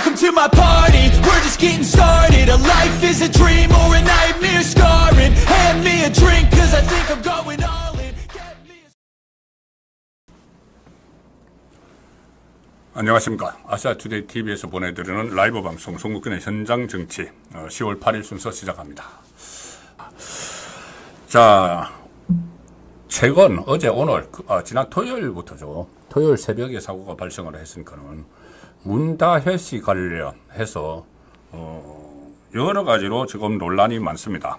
Welcome to my party, we're just getting started. A life is a dream or a nightmare scarring. Hand me a drink cause I think I'm going all in. 안녕하십니까. 아시아투데이 TV에서 보내드리는 라이브 방송 송국근의 현장정치 10월 8일 순서 시작합니다. 자, 최근 어제 오늘 지난 토요일부터죠. 토요일 새벽에 사고가 발생을 했으니까는 문다혜 씨 관련해서 여러 가지로 지금 논란이 많습니다.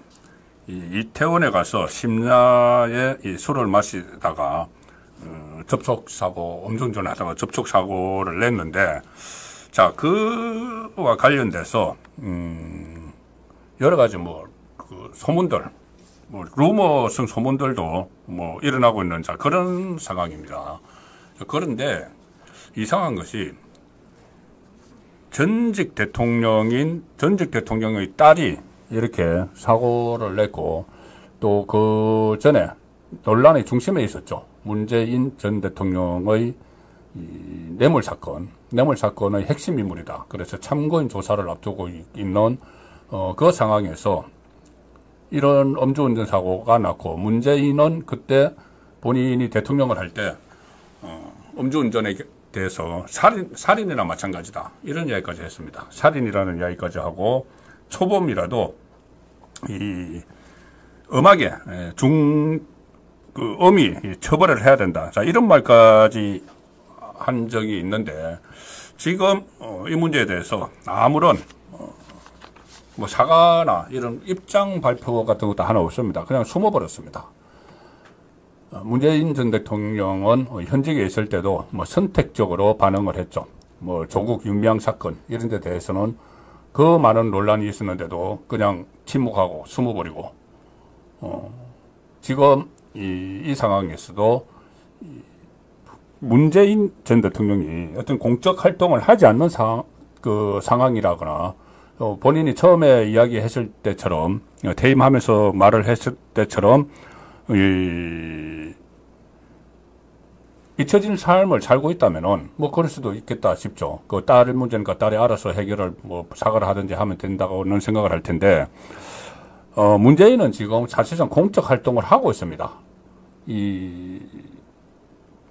이태원에 가서 심야에 술을 마시다가 접촉사고, 음주운전 하다가 접촉사고를 냈는데, 자, 그와 관련돼서, 여러 가지 소문들, 루머성 소문들도 일어나고 있는, 자, 그런 상황입니다. 그런데 이상한 것이, 전직 대통령의 딸이 이렇게 사고를 냈고, 또 그 전에 논란의 중심에 있었죠. 문재인 전 대통령의 뇌물 사건의 핵심 인물이다. 그래서 참고인 조사를 앞두고 있는 그 상황에서 이런 음주운전 사고가 났고, 문재인은 그때 본인이 대통령을 할 때 음주운전에 대해서 살인이나 마찬가지다. 이런 이야기까지 했습니다. 살인이라는 이야기까지 하고, 초범이라도 엄하게 엄히 처벌을 해야 된다. 자, 이런 말까지 한 적이 있는데, 지금 이 문제에 대해서 아무런 사과나 이런 입장 발표 같은 것도 하나 없습니다. 그냥 숨어버렸습니다. 문재인 전 대통령은 현직에 있을 때도 선택적으로 반응을 했죠. 조국 윤미향 사건 이런 데 대해서는 그 많은 논란이 있었는데도 그냥 침묵하고 숨어버리고, 지금 이 상황에서도 문재인 전 대통령이 어떤 공적 활동을 하지 않는 상황이라거나, 본인이 처음에 이야기했을 때처럼, 퇴임하면서 말을 했을 때처럼, 잊혀진 삶을 살고 있다면은, 그럴 수도 있겠다 싶죠. 그 딸 문제니까 딸이 알아서 해결을, 사과를 하든지 하면 된다고는 생각을 할 텐데, 문재인은 지금 사실상 공적 활동을 하고 있습니다.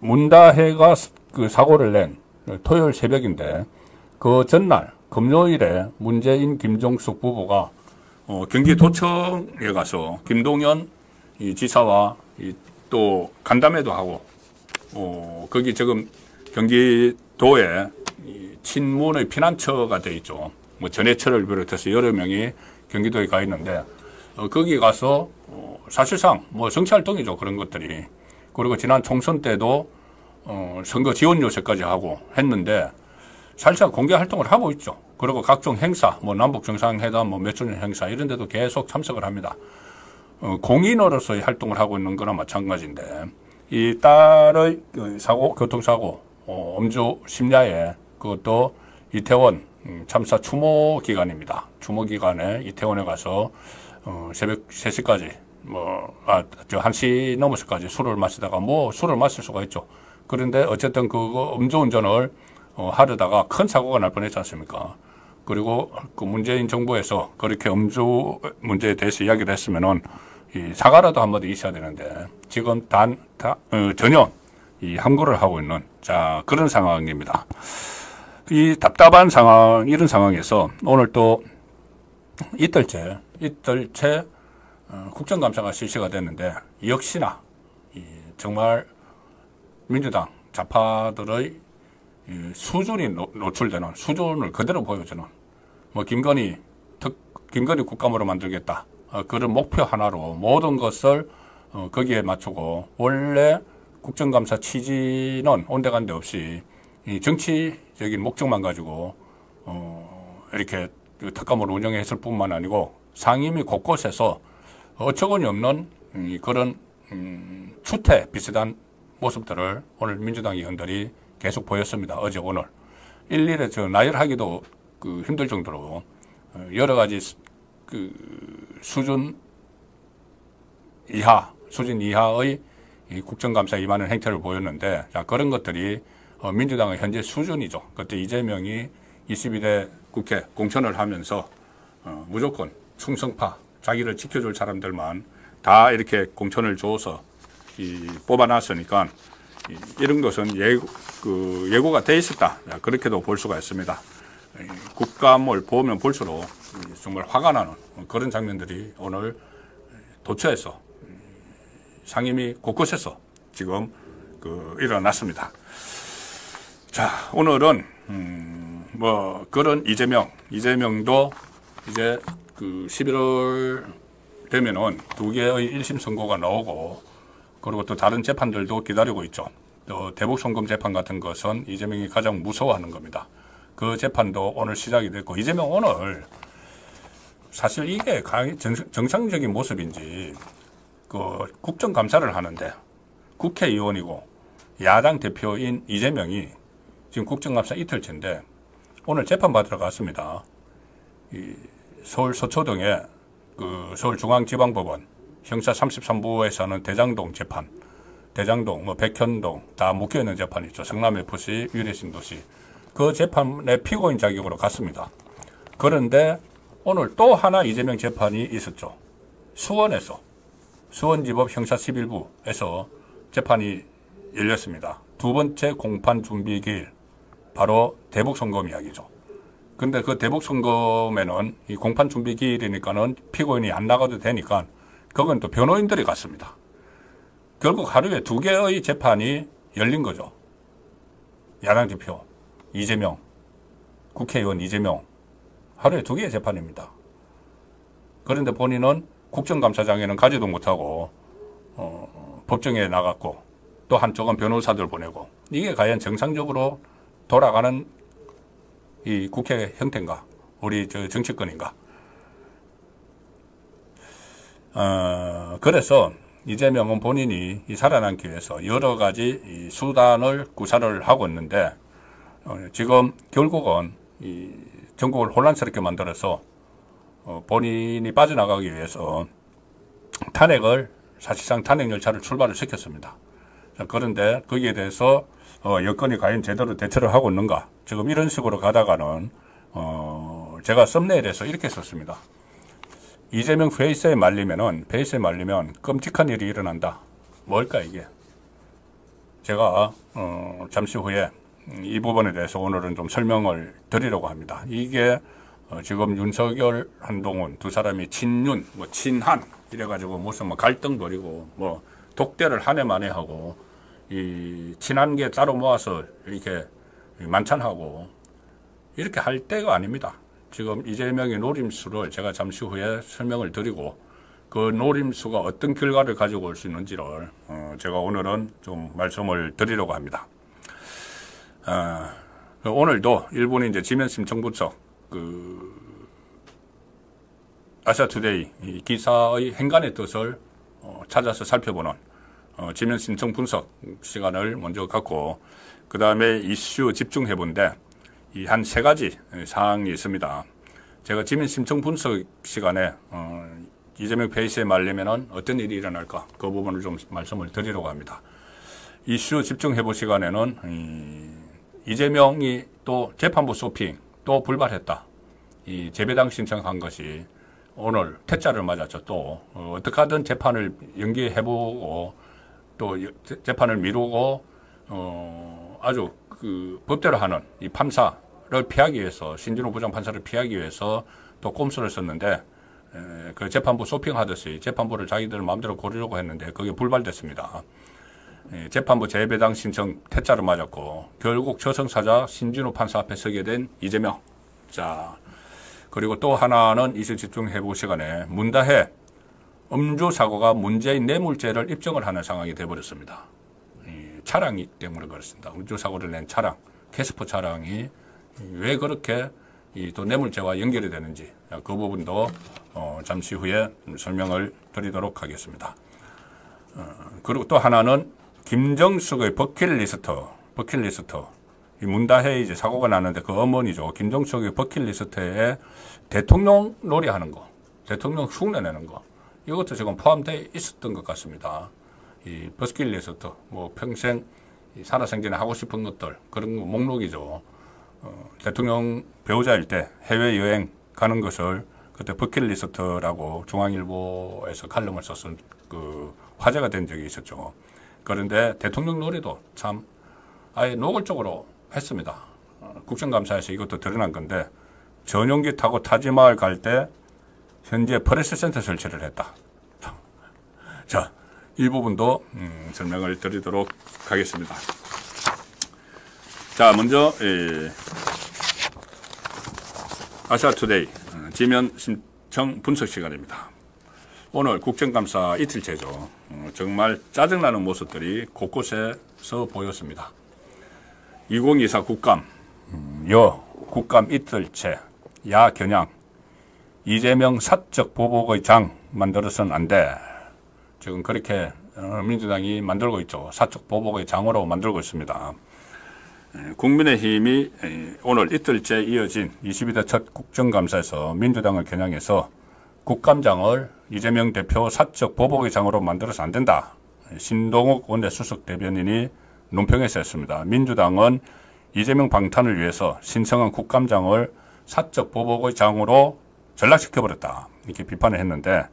문다혜가 그 사고를 낸 토요일 새벽인데, 그 전날, 금요일에 문재인, 김종숙 부부가, 경기도청에 가서 김동연 지사와 또 간담회도 하고, 거기 지금 경기도에 친문의 피난처가 돼 있죠. 전해철을 비롯해서 여러 명이 경기도에 가 있는데, 거기 가서 사실상 정치활동이죠. 그런 것들이. 그리고 지난 총선 때도 선거 지원 요새까지 하고 했는데, 사실상 공개 활동을 하고 있죠. 그리고 각종 행사, 남북 정상회담, 몇 주년 행사 이런 데도 계속 참석을 합니다. 공인으로서의 활동을 하고 있는 거나 마찬가지인데, 이 딸의 교통사고, 음주 심야에, 그것도 이태원 참사 추모 기간입니다. 추모 기간에 이태원에 가서 새벽 3시까지, 1시 넘어서까지 술을 마시다가 술을 마실 수가 있죠. 그런데 어쨌든 음주운전을 하려다가 큰 사고가 날 뻔했지 않습니까? 그리고 그 문재인 정부에서 그렇게 음주 문제에 대해서 이야기를 했으면은 사과라도 한마디 있어야 되는데, 지금 전혀 함구를 하고 있는, 자, 그런 상황입니다. 이 답답한 상황, 이런 상황에서 오늘 또 이틀째 국정감사가 실시가 됐는데, 역시나 정말 민주당 좌파들의 수준이 노출되는, 수준을 그대로 보여주는, 김건희 국감으로 만들겠다, 그런 목표 하나로 모든 것을 거기에 맞추고, 원래 국정감사 취지는 온데간데 없이 정치적인 목적만 가지고 이렇게 특감을 운영했을 뿐만 아니고, 상임위 곳곳에서 어처구니 없는 그런 추태 비슷한 모습들을 오늘 민주당 의원들이 계속 보였습니다. 어제 오늘 일일이 나열하기도 힘들 정도로 여러 가지 수준 이하의 국정감사에 임하는 행태를 보였는데, 자, 그런 것들이 민주당의 현재 수준이죠. 그때 이재명이 22대 국회 공천을 하면서 무조건 충성파, 자기를 지켜줄 사람들만 다 이렇게 공천을 줘서 뽑아놨으니까 이런 것은 예고가 돼 있었다. 그렇게도 볼 수가 있습니다. 국감을 보면 볼수록 정말 화가 나는 그런 장면들이 오늘 도처에서 상임위 곳곳에서 지금 일어났습니다. 자, 오늘은 뭐 그런 이재명도 이제 11월 되면은 2개의 1심 선고가 나오고 그리고 또 다른 재판들도 기다리고 있죠. 또 대북송금 재판 같은 것은 이재명이 가장 무서워하는 겁니다. 그 재판도 오늘 시작이 됐고 이재명 오늘 사실 이게 정상적인 모습인지 국정감사를 하는데 국회의원이고 야당 대표인 이재명이 지금 국정감사 이틀째인데 오늘 재판받으러 갔습니다. 서울 서초동에 서울중앙지방법원 형사 33부에서는 대장동 재판, 대장동, 백현동 다 묶여있는 재판이죠. 성남FC, 유래신도시. 그 재판의 피고인 자격으로 갔습니다. 그런데 오늘 또 하나 이재명 재판이 있었죠. 수원에서, 수원지법 형사 11부에서 재판이 열렸습니다. 두 번째 공판 준비 기일, 바로 대북송금 이야기죠. 근데 그 대북송금에는 이 공판 준비 기일이니까는 피고인이 안 나가도 되니까 그건 또 변호인들이 갔습니다. 결국 하루에 2개의 재판이 열린 거죠. 야당 대표 이재명, 국회의원 이재명, 하루에 2개의 재판입니다. 그런데 본인은 국정감사장에는 가지도 못하고 법정에 나갔고 또 한쪽은 변호사들 보내고 이게 과연 정상적으로 돌아가는 이 국회 형태인가? 우리 정치권인가? 그래서 이재명은 본인이 살아남기 위해서 여러 가지 이 수단을 구사를 하고 있는데 지금 결국은 이 전국을 혼란스럽게 만들어서 본인이 빠져나가기 위해서 사실상 탄핵 열차를 출발을 시켰습니다. 그런데 거기에 대해서 여권이 과연 제대로 대처를 하고 있는가? 지금 이런 식으로 가다가는 제가 썸네일에서 이렇게 썼습니다. 이재명 페이스에 말리면 끔찍한 일이 일어난다. 뭘까 이게? 제가 잠시 후에 이 부분에 대해서 오늘은 좀 설명을 드리려고 합니다. 이게 지금 윤석열, 한동훈 두 사람이 친윤, 친한 이래가지고 무슨 갈등 벌이고 독대를 한 해 만에 하고 이 친한 게 따로 모아서 이렇게 만찬하고 이렇게 할 때가 아닙니다. 지금 이재명의 노림수를 제가 잠시 후에 설명을 드리고 그 노림수가 어떤 결과를 가지고 올 수 있는지를 제가 오늘은 좀 말씀을 드리려고 합니다. 오늘도 일본의 이제 지면심 정부처 아시아투데이 이 기사의 행간의 뜻을 찾아서 살펴보는 지면 심층 분석 시간을 먼저 갖고 그 다음에 이슈 집중해 본데 이 한 3가지 사항이 있습니다. 제가 지면 심층 분석 시간에 이재명 페이스에 말리면은 어떤 일이 일어날까 그 부분을 좀 말씀을 드리려고 합니다. 이슈 집중해 볼 시간에는 이재명이 또 재판부 쇼핑 또 불발했다. 이 재배당 신청한 것이 오늘 퇴짜를 맞았죠. 또 어떻게 하든 재판을 연기해보고 또 재판을 미루고 아주 법대로 하는 이 판사를 피하기 위해서 신진호 부장판사를 피하기 위해서 또 꼼수를 썼는데 그 재판부 쇼핑하듯이 재판부를 자기들 마음대로 고르려고 했는데 그게 불발됐습니다. 재판부 재배당 신청 퇴짜를 맞았고 결국 저승사자 신진호 판사 앞에 서게 된 이재명. 자, 그리고 또 하나는 이슈 집중해볼 시간에 문다혜 음주 사고가 문재인 뇌물죄를 입증을 하는 상황이 되어버렸습니다. 차량이 때문에 그렇습니다. 음주 사고를 낸 차량, 캐스퍼 차량이 왜 그렇게 또 뇌물죄와 연결이 되는지 그 부분도 잠시 후에 설명을 드리도록 하겠습니다. 그리고 또 하나는 김정숙의 버킷리스트. 이 문다혜 이제 사고가 났는데 그 어머니죠. 김정숙의 버킷리스트에 대통령 놀이하는 거, 대통령 흉내내는 거. 이것도 지금 포함되어 있었던 것 같습니다. 이 버킷리스트, 평생 살아생전에 하고 싶은 것들, 그런 거 목록이죠. 대통령 배우자일 때 해외여행 가는 것을 그때 버킷리스트라고 중앙일보에서 칼럼을 썼은 그 화제가 된 적이 있었죠. 그런데 대통령 놀이도 참 아예 노골적으로 했습니다. 국정감사에서 이것도 드러난 건데 전용기 타고 타지마을 갈 때 현재 프레스센터 설치를 했다. 자, 이 부분도 설명을 드리도록 하겠습니다. 자, 먼저 아시아투데이 지면 신청 분석 시간입니다. 오늘 국정감사 이틀째죠. 정말 짜증나는 모습들이 곳곳에서 보였습니다. 2024 국감, 국감 이틀째, 야 겨냥, 이재명 사적 보복의 장 만들어서는 안 돼. 지금 그렇게 민주당이 만들고 있죠. 사적 보복의 장으로 만들고 있습니다. 국민의힘이 오늘 이틀째 이어진 22대 첫 국정감사에서 민주당을 겨냥해서 국감장을 이재명 대표 사적 보복의 장으로 만들어서 안 된다. 신동욱 원내수석 대변인이 논평에서 했습니다. 민주당은 이재명 방탄을 위해서 신성한 국감장을 사적 보복의 장으로 전락시켜버렸다. 이렇게 비판을 했는데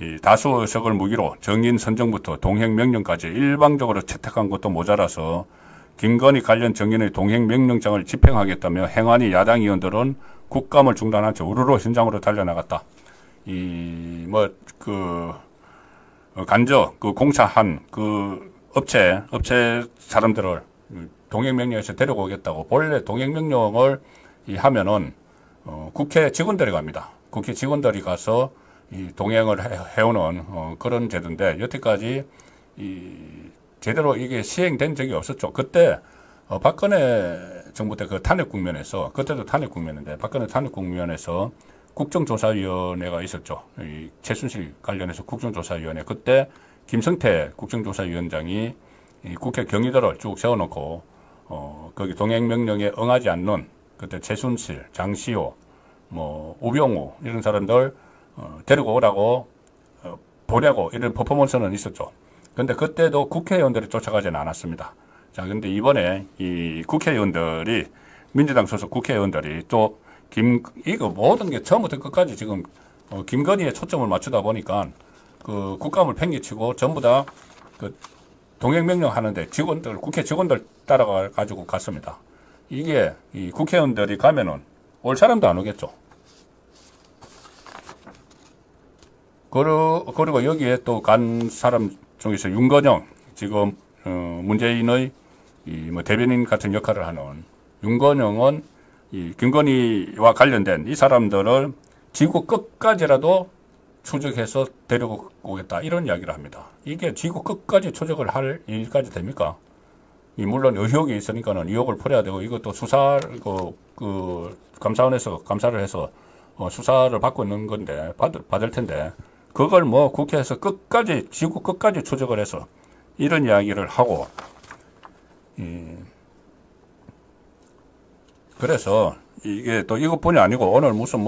이 다수 의석을 무기로 정인 선정부터 동행명령까지 일방적으로 채택한 것도 모자라서 김건희 관련 정인의 동행명령장을 집행하겠다며 행안위 야당 의원들은 국감을 중단한 채 우르르 현장으로 달려나갔다. 간접 공사한 업체 사람들을 동행명령에서 데려오겠다고. 본래 동행명령을 하면은 국회 직원들이 갑니다. 국회 직원들이 가서 이 동행을 해오는 그런 제도인데 여태까지 제대로 이게 시행된 적이 없었죠. 그때 박근혜 정부 때 그 탄핵 국면에서, 그때도 탄핵 국면인데 박근혜 탄핵 국면에서 국정조사위원회가 있었죠. 이 최순실 관련해서 국정조사위원회. 그때 김성태 국정조사위원장이 이 국회 경위들을 쭉 세워놓고 거기 동행명령에 응하지 않는 그때 최순실, 장시호, 우병우 이런 사람들 데리고 오라고 보내고 이런 퍼포먼스는 있었죠. 근데 그때도 국회의원들이 쫓아가지는 않았습니다. 자, 근데 이번에 이 국회의원들이, 민주당 소속 국회의원들이 또 이거 모든 게 처음부터 끝까지 지금 김건희에 초점을 맞추다 보니까 그 국감을 팽개치고 전부 다 그 동행명령 하는데 국회 직원들 따라가 가지고 갔습니다. 이게 이 국회의원들이 가면은 올 사람도 안 오겠죠. 그리고 여기에 또 간 사람 중에서 윤건영, 지금 문재인의 대변인 같은 역할을 하는 윤건영은 이 김건희와 관련된 이 사람들을 지구 끝까지라도 추적해서 데리고 오겠다, 이런 이야기를 합니다. 이게 지구 끝까지 추적을 할 일까지 됩니까? 물론 의혹이 있으니까는 의혹을 풀어야 되고, 이것도 감사원에서 감사를 해서 수사를 받고 있는 건데 받을 텐데, 그걸 국회에서 끝까지, 지구 끝까지 추적을 해서 이런 이야기를 하고, 그래서 이게 또 이것뿐이 아니고 오늘 무슨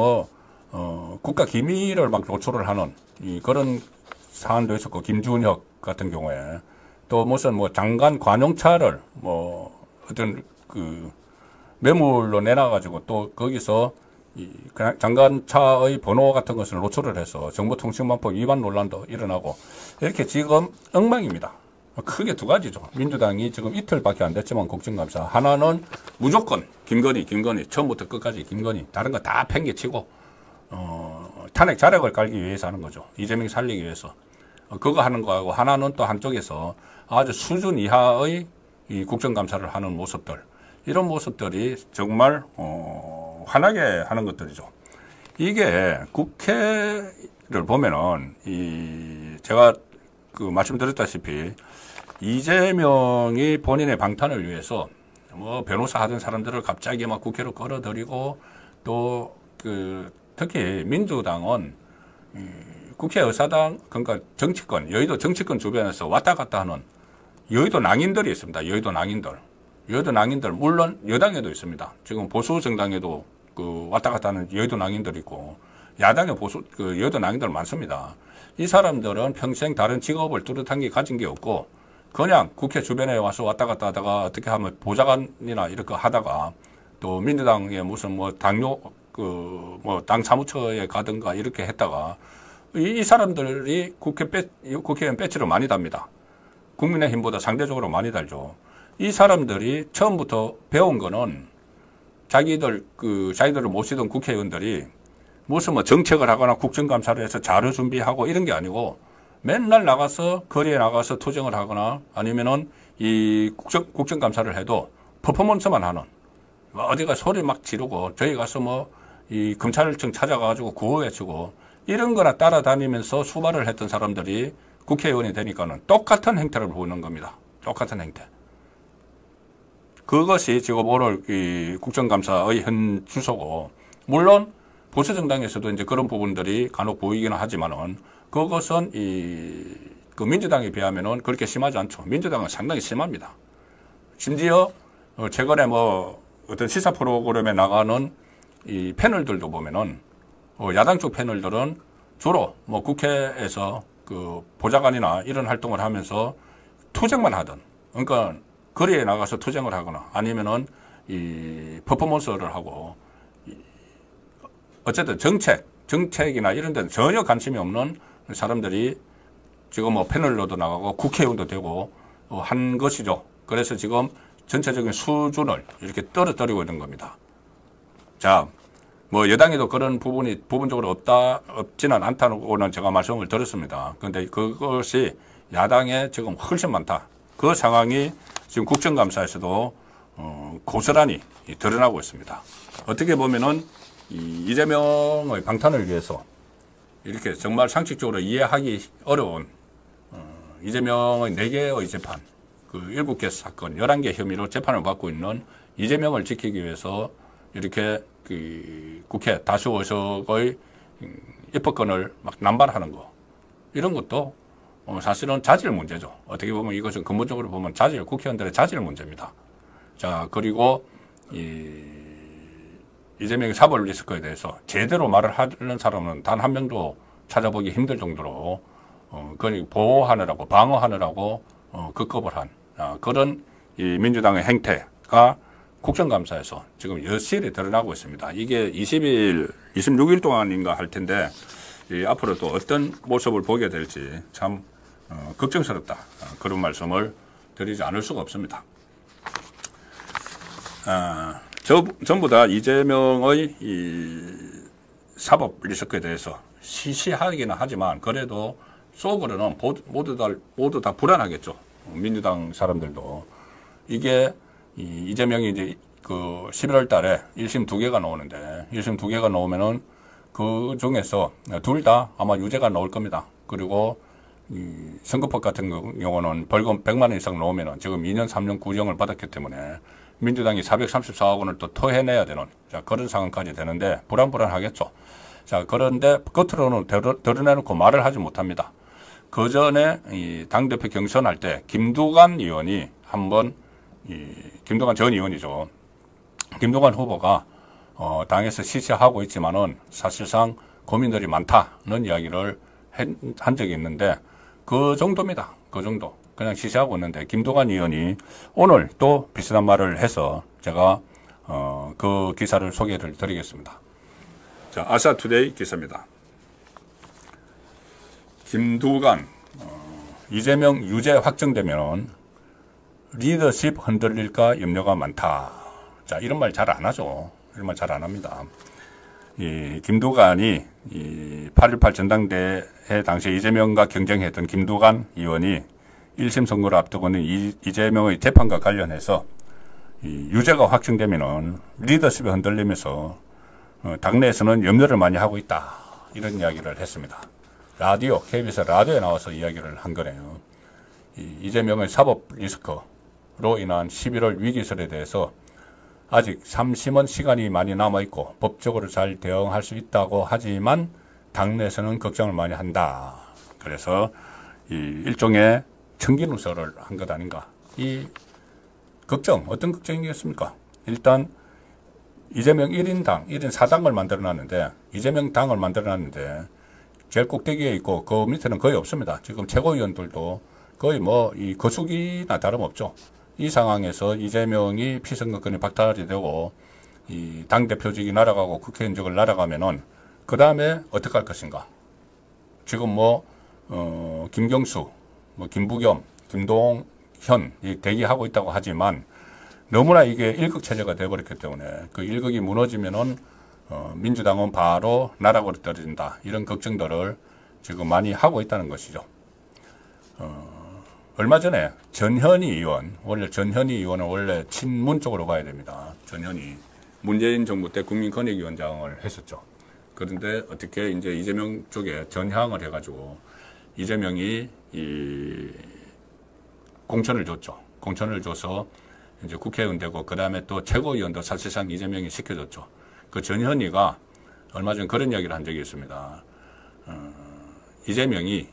국가 기밀을 막 노출을 하는 그런 사안도 있었고, 김준혁 같은 경우에 또 무슨 장관 관용차를 어떤 매물로 내놔가지고 또 거기서 그냥 장관차의 번호 같은 것을 노출을 해서 정보통신망법 위반 논란도 일어나고, 이렇게 지금 엉망입니다. 크게 두 가지죠. 민주당이 지금 이틀밖에 안 됐지만 국정감사 하나는 무조건 김건희 처음부터 끝까지 김건희, 다른 거 다 팽개치고 탄핵 자력을 깔기 위해서 하는 거죠. 이재명 살리기 위해서 그거 하는 거하고, 하나는 또 한쪽에서 아주 수준 이하의 이 국정감사를 하는 모습들, 이런 모습들이 정말 화나게 하는 것들이죠. 이게 국회를 보면은 제가 말씀드렸다시피 이재명이 본인의 방탄을 위해서 변호사 하던 사람들을 갑자기 막 국회로 끌어들이고, 또 특히 민주당은 국회의사당, 그러니까 정치권, 여의도 정치권 주변에서 왔다 갔다 하는 여의도 낭인들이 있습니다. 여의도 낭인들, 물론 여당에도 있습니다. 지금 보수 정당에도 왔다 갔다 하는 여의도 낭인들이 있고, 야당에 여의도 낭인들 많습니다. 이 사람들은 평생 다른 직업을 뚜렷한 게 가진 게 없고, 그냥 국회 주변에 와서 왔다 갔다 하다가 어떻게 하면 보좌관이나 이렇게 하다가 또 민주당의 무슨 뭐 당뇨 뭐 당 사무처에 가든가 이렇게 했다가 이 사람들이 국회의원 배치를 많이 답니다. 국민의힘보다 상대적으로 많이 달죠. 이 사람들이 처음부터 배운 거는 자기들을 모시던 국회의원들이 무슨 뭐 정책을 하거나 국정감사를 해서 자료 준비하고 이런 게 아니고 맨날 나가서 거리에 나가서 투쟁을 하거나 아니면은 이 국정감사를 해도 퍼포먼스만 하는 어디가 소리 막 지르고 저희 가서 뭐 이 검찰청 찾아가가지고 구호 외치고 이런 거나 따라다니면서 수발을 했던 사람들이 국회의원이 되니까는 똑같은 행태를 보이는 겁니다. 똑같은 행태. 그것이 지금 오늘 이 국정감사의 현 주소고, 물론 보수 정당에서도 이제 그런 부분들이 간혹 보이기는 하지만은 그것은 그 민주당에 비하면은 그렇게 심하지 않죠. 민주당은 상당히 심합니다. 심지어 최근에 뭐 어떤 시사 프로그램에 나가는 이 패널들도 보면은 야당 쪽 패널들은 주로 뭐 국회에서 그 보좌관이나 이런 활동을 하면서 투쟁만 하든, 그러니까 거리에 나가서 투쟁을 하거나 아니면은 이 퍼포먼스를 하고, 어쨌든 정책이나 이런 데는 전혀 관심이 없는 사람들이 지금 뭐 패널로도 나가고 국회의원도 되고 한 것이죠. 그래서 지금 전체적인 수준을 이렇게 떨어뜨리고 있는 겁니다. 자, 뭐 여당에도 그런 부분이 부분적으로 없지는 않다고는 제가 말씀을 드렸습니다. 그런데 그것이 야당에 지금 훨씬 많다. 그 상황이 지금 국정감사에서도 고스란히 드러나고 있습니다. 어떻게 보면은 이재명의 방탄을 위해서 이렇게 정말 상식적으로 이해하기 어려운 이재명의 4개의 재판, 그 7개 사건, 11개 혐의로 재판을 받고 있는 이재명을 지키기 위해서 이렇게 그 국회 다수 의석의 입법권을 막 남발하는 거, 이런 것도 사실은 자질 문제죠. 어떻게 보면 이것은 근본적으로 보면 국회의원들의 자질 문제입니다. 자, 그리고 이재명의 사법 리스크에 대해서 제대로 말을 하는 사람은 단 한 명도 찾아보기 힘들 정도로 그걸 보호하느라고 방어하느라고 급급을 한 그런 이 민주당의 행태가 국정감사에서 지금 여실히 드러나고 있습니다. 이게 26일 동안인가 할 텐데 앞으로 또 어떤 모습을 보게 될지 참 걱정스럽다. 그런 말씀을 드리지 않을 수가 없습니다. 전부 다 이재명의 이 사법 리스크에 대해서 시시하기는 하지만 그래도 속으로는 모두 다 불안하겠죠. 민주당 사람들도. 이게 이재명이 이제 그 11월 달에 1심 2개가 나오는데 1심 2개가 나오면은 그 중에서 둘 다 아마 유죄가 나올 겁니다. 그리고 이 선거법 같은 경우는 벌금 100만 원 이상 나오면은 지금 2년 3년 구형을 받았기 때문에 민주당이 434억 원을 또 토해내야 되는 그런 상황까지 되는데 불안하겠죠. 자, 그런데 겉으로는 드러내놓고 말을 하지 못합니다. 그 전에 이 당대표 경선할 때 김두관 의원이 한번 김두관 전 의원이죠. 김두관 후보가 당에서 시시하고 있지만은 사실상 고민들이 많다는 이야기를 한 적이 있는데 그 정도입니다. 그 정도. 그냥 시시하고 있는데 김두관 의원이 오늘 또 비슷한 말을 해서 제가 그 기사를 소개를 드리겠습니다. 자, 아시아투데이 기사입니다. 김두관 이재명 유죄 확정되면 리더십 흔들릴까 염려가 많다. 자, 이런 말 잘 안 하죠. 이런 말 잘 안 합니다. 이 김두관이 이 8.18 전당대회 당시에 이재명과 경쟁했던 김두관 의원이 1심 선고를 앞두고 있는 이재명의 재판과 관련해서 이 유죄가 확정되면은 리더십이 흔들리면서 당내에서는 염려를 많이 하고 있다. 이런 이야기를 했습니다. 라디오, KBS 라디오에 나와서 이야기를 한 거네요. 이재명의 사법 리스크로 인한 11월 위기설에 대해서 아직 3심은 시간이 많이 남아있고 법적으로 잘 대응할 수 있다고 하지만 당내에서는 걱정을 많이 한다. 그래서 이 일종의 청기누설을 한 것 아닌가. 이 걱정, 어떤 걱정이겠습니까? 일단 이재명 1인당, 1인 4당을 만들어놨는데 이재명 당을 만들어놨는데 제일 꼭대기에 있고 그 밑에는 거의 없습니다. 지금 최고위원들도 거의 뭐 이 거수기나 다름없죠. 이 상황에서 이재명이 피선거권이 박탈이 되고 이 당대표직이 날아가고 국회의원직을 날아가면은 그 다음에 어떻게 할 것인가. 지금 김경수, 김부겸, 김동현이 대기하고 있다고 하지만 너무나 이게 일극체제가 돼버렸기 때문에 그 일극이 무너지면은 민주당은 바로 나락으로 떨어진다. 이런 걱정들을 지금 많이 하고 있다는 것이죠. 얼마 전에 전현희 의원, 전현희 의원은 원래 친문 쪽으로 가야 됩니다. 전현희. 문재인 정부 때 국민권익위원장을 했었죠. 그런데 어떻게 이제 이재명 쪽에 전향을 해가지고 이재명이 공천을 줬죠. 공천을 줘서 이제 국회의원 되고 그 다음에 또 최고위원도 사실상 이재명이 시켜줬죠. 그 전현희가 얼마 전 그런 이야기를 한 적이 있습니다. 이재명이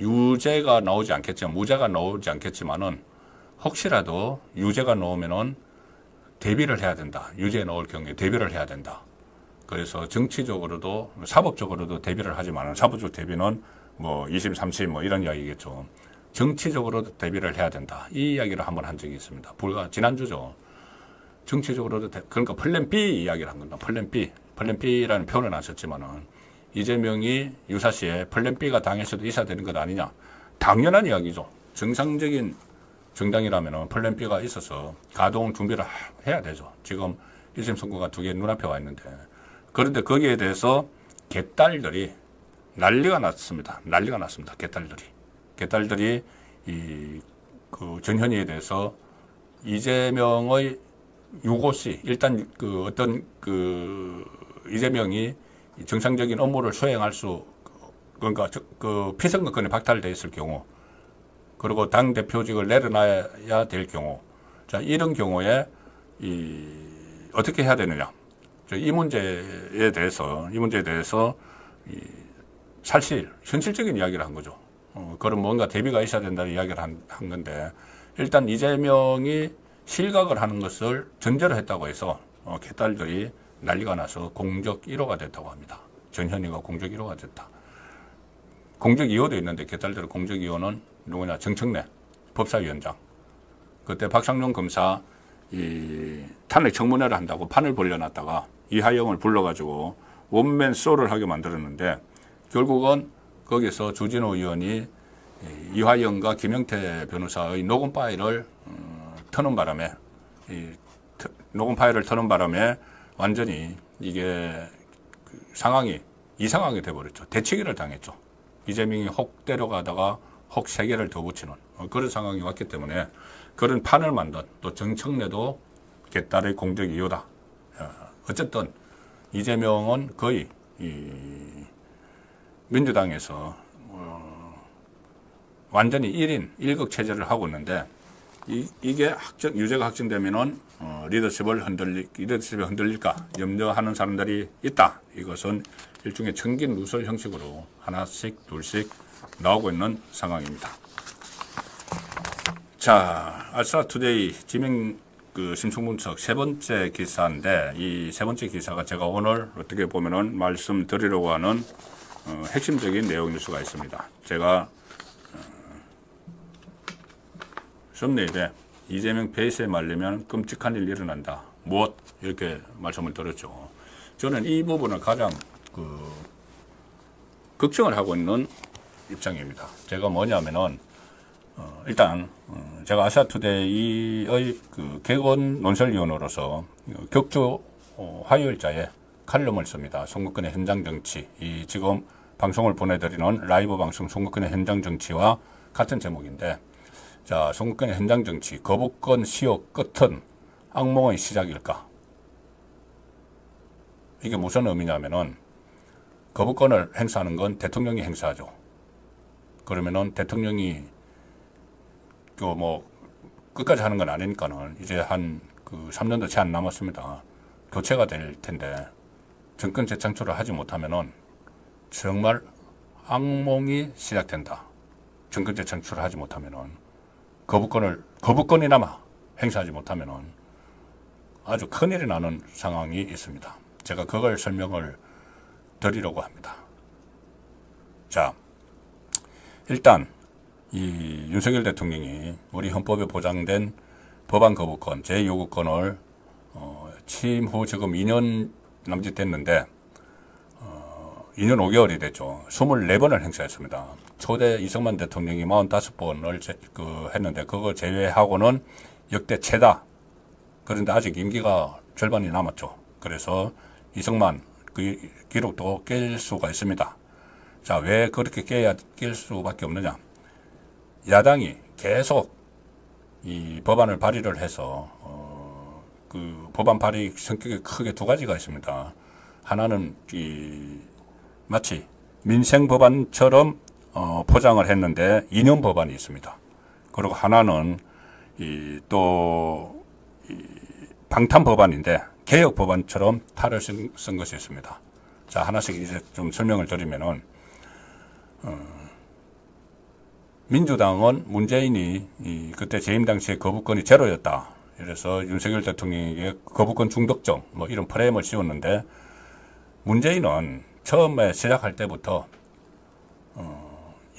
유죄가 나오지 않겠지만, 무죄가 나오지 않겠지만은 혹시라도 유죄가 나오면은 대비를 해야 된다. 유죄에 나올 경우에 대비를 해야 된다. 그래서 정치적으로도 사법적으로도 대비를 하지만 사법적 대비는 2심, 3심 이런 이야기겠죠. 정치적으로도 대비를 해야 된다. 이 이야기를 한번 한 적이 있습니다. 지난주죠. 정치적으로도 그러니까 플랜 B 이야기를 한 겁니다. 플랜 B. 플랜 B라는 표현은 안 썼지만은 이재명이 유사시에 플랜 B가 당일 수도 있어야 되는 것 아니냐. 당연한 이야기죠. 정상적인 정당이라면 플랜 B가 있어서 가동 준비를 해야 되죠. 지금 1심 선고가 2개 눈앞에 와 있는데. 그런데 거기에 대해서 개딸들이 난리가 났습니다. 난리가 났습니다. 개딸들이 그 전현희에 대해서 이재명의 유고시, 일단 이재명이 정상적인 업무를 수행할 그러니까 그 피선거권이 박탈되어 있을 경우, 그리고 당대표직을 내려놔야 될 경우, 자, 이런 경우에 어떻게 해야 되느냐. 이 문제에 대해서 현실적인 이야기를 한 거죠. 그럼 뭔가 대비가 있어야 된다는 이야기를 한 건데, 일단 이재명이 실각을 하는 것을 전제로 했다고 해서 개딸들이 난리가 나서 공적 1호가 됐다고 합니다. 전현희가 공적 1호가 됐다. 공적 2호도 있는데 개딸들의 공적 2호는 누구냐? 정청래 법사위원장. 그때 박상용 검사 탄핵 청문회를 한다고 판을 벌려놨다가 이하영을 불러가지고 원맨 쇼를 하게 만들었는데, 결국은 거기서 주진우 의원이 이화영과 김영태 변호사의 녹음 파일을 터는 바람에 완전히 이게 상황이 이상하게 돼버렸죠. 대치기를 당했죠. 이재명이 혹 데려가다가 혹 3개를 더 붙이는 그런 상황이 왔기 때문에 그런 판을 만든 또 정청래도 개딸의 공적 2호다. 어쨌든 이재명은 거의 민주당에서 완전히 1인 1극 체제를 하고 있는데, 이게 유죄가 확정되면은 리더십이 흔들릴까 염려하는 사람들이 있다. 이것은 일종의 청긴 누설 형식으로 하나씩 둘씩 나오고 있는 상황입니다. 자, 알스라투데이 지명 심층분석 3번째 기사인데, 이 3번째 기사가 제가 오늘 어떻게 보면은 말씀드리려고 하는 핵심적인 내용 뉴스가 있습니다. 제가 썸네일에 이재명 페이스에 말리면 끔찍한 일이 일어난다. 무엇? 이렇게 말씀을 드렸죠. 저는 이 부분을 가장 걱정을 하고 있는 입장입니다. 제가 뭐냐면은 일단 제가 아시아투데이의 개건 논설위원으로서 격주 화요일자에 칼럼을 씁니다. 송국근의 현장 정치. 지금 방송을 보내드리는 라이브 방송 송국근의 현장 정치와 같은 제목인데, 자, 송국근의 현장 정치. 거부권 시효 끝은 악몽의 시작일까? 이게 무슨 의미냐면은, 거부권을 행사하는 건 대통령이 행사하죠. 그러면은 대통령이 끝까지 하는 건 아니니까는 이제 한 3년도 채 안 남았습니다. 교체가 될 텐데, 정권 재창출을 하지 못하면은 정말 악몽이 시작된다. 정권 재창출을 하지 못하면은 거부권이나마 행사하지 못하면은 아주 큰일이 나는 상황이 있습니다. 제가 그걸 설명을 드리려고 합니다. 자, 일단 이 윤석열 대통령이 우리 헌법에 보장된 법안 거부권, 제 요구권을 취임 후 지금 2년 남짓 됐는데 2년 5개월이 됐죠. 24번을 행사했습니다. 초대 이승만 대통령이 45번을 했는데 그거 제외하고는 역대 최다. 그런데 아직 임기가 절반이 남았죠. 그래서 이승만 그 기록도 깰 수가 있습니다. 자, 왜 그렇게 깰 수밖에 없느냐. 야당이 계속 이 법안을 발의를 해서 그 법안 발의 성격이 크게 두 가지가 있습니다. 하나는 마치 민생 법안처럼 포장을 했는데 이념 법안이 있습니다. 그리고 하나는 또 방탄 법안인데 개혁 법안처럼 탈을 쓴 것이 있습니다. 자, 하나씩 이제 좀 설명을 드리면은 민주당은 문재인이 그때 재임 당시에 거부권이 제로였다. 그래서 윤석열 대통령에게 거부권 중독적 뭐 이런 프레임을 씌웠는데 문재인은 처음에 시작할 때부터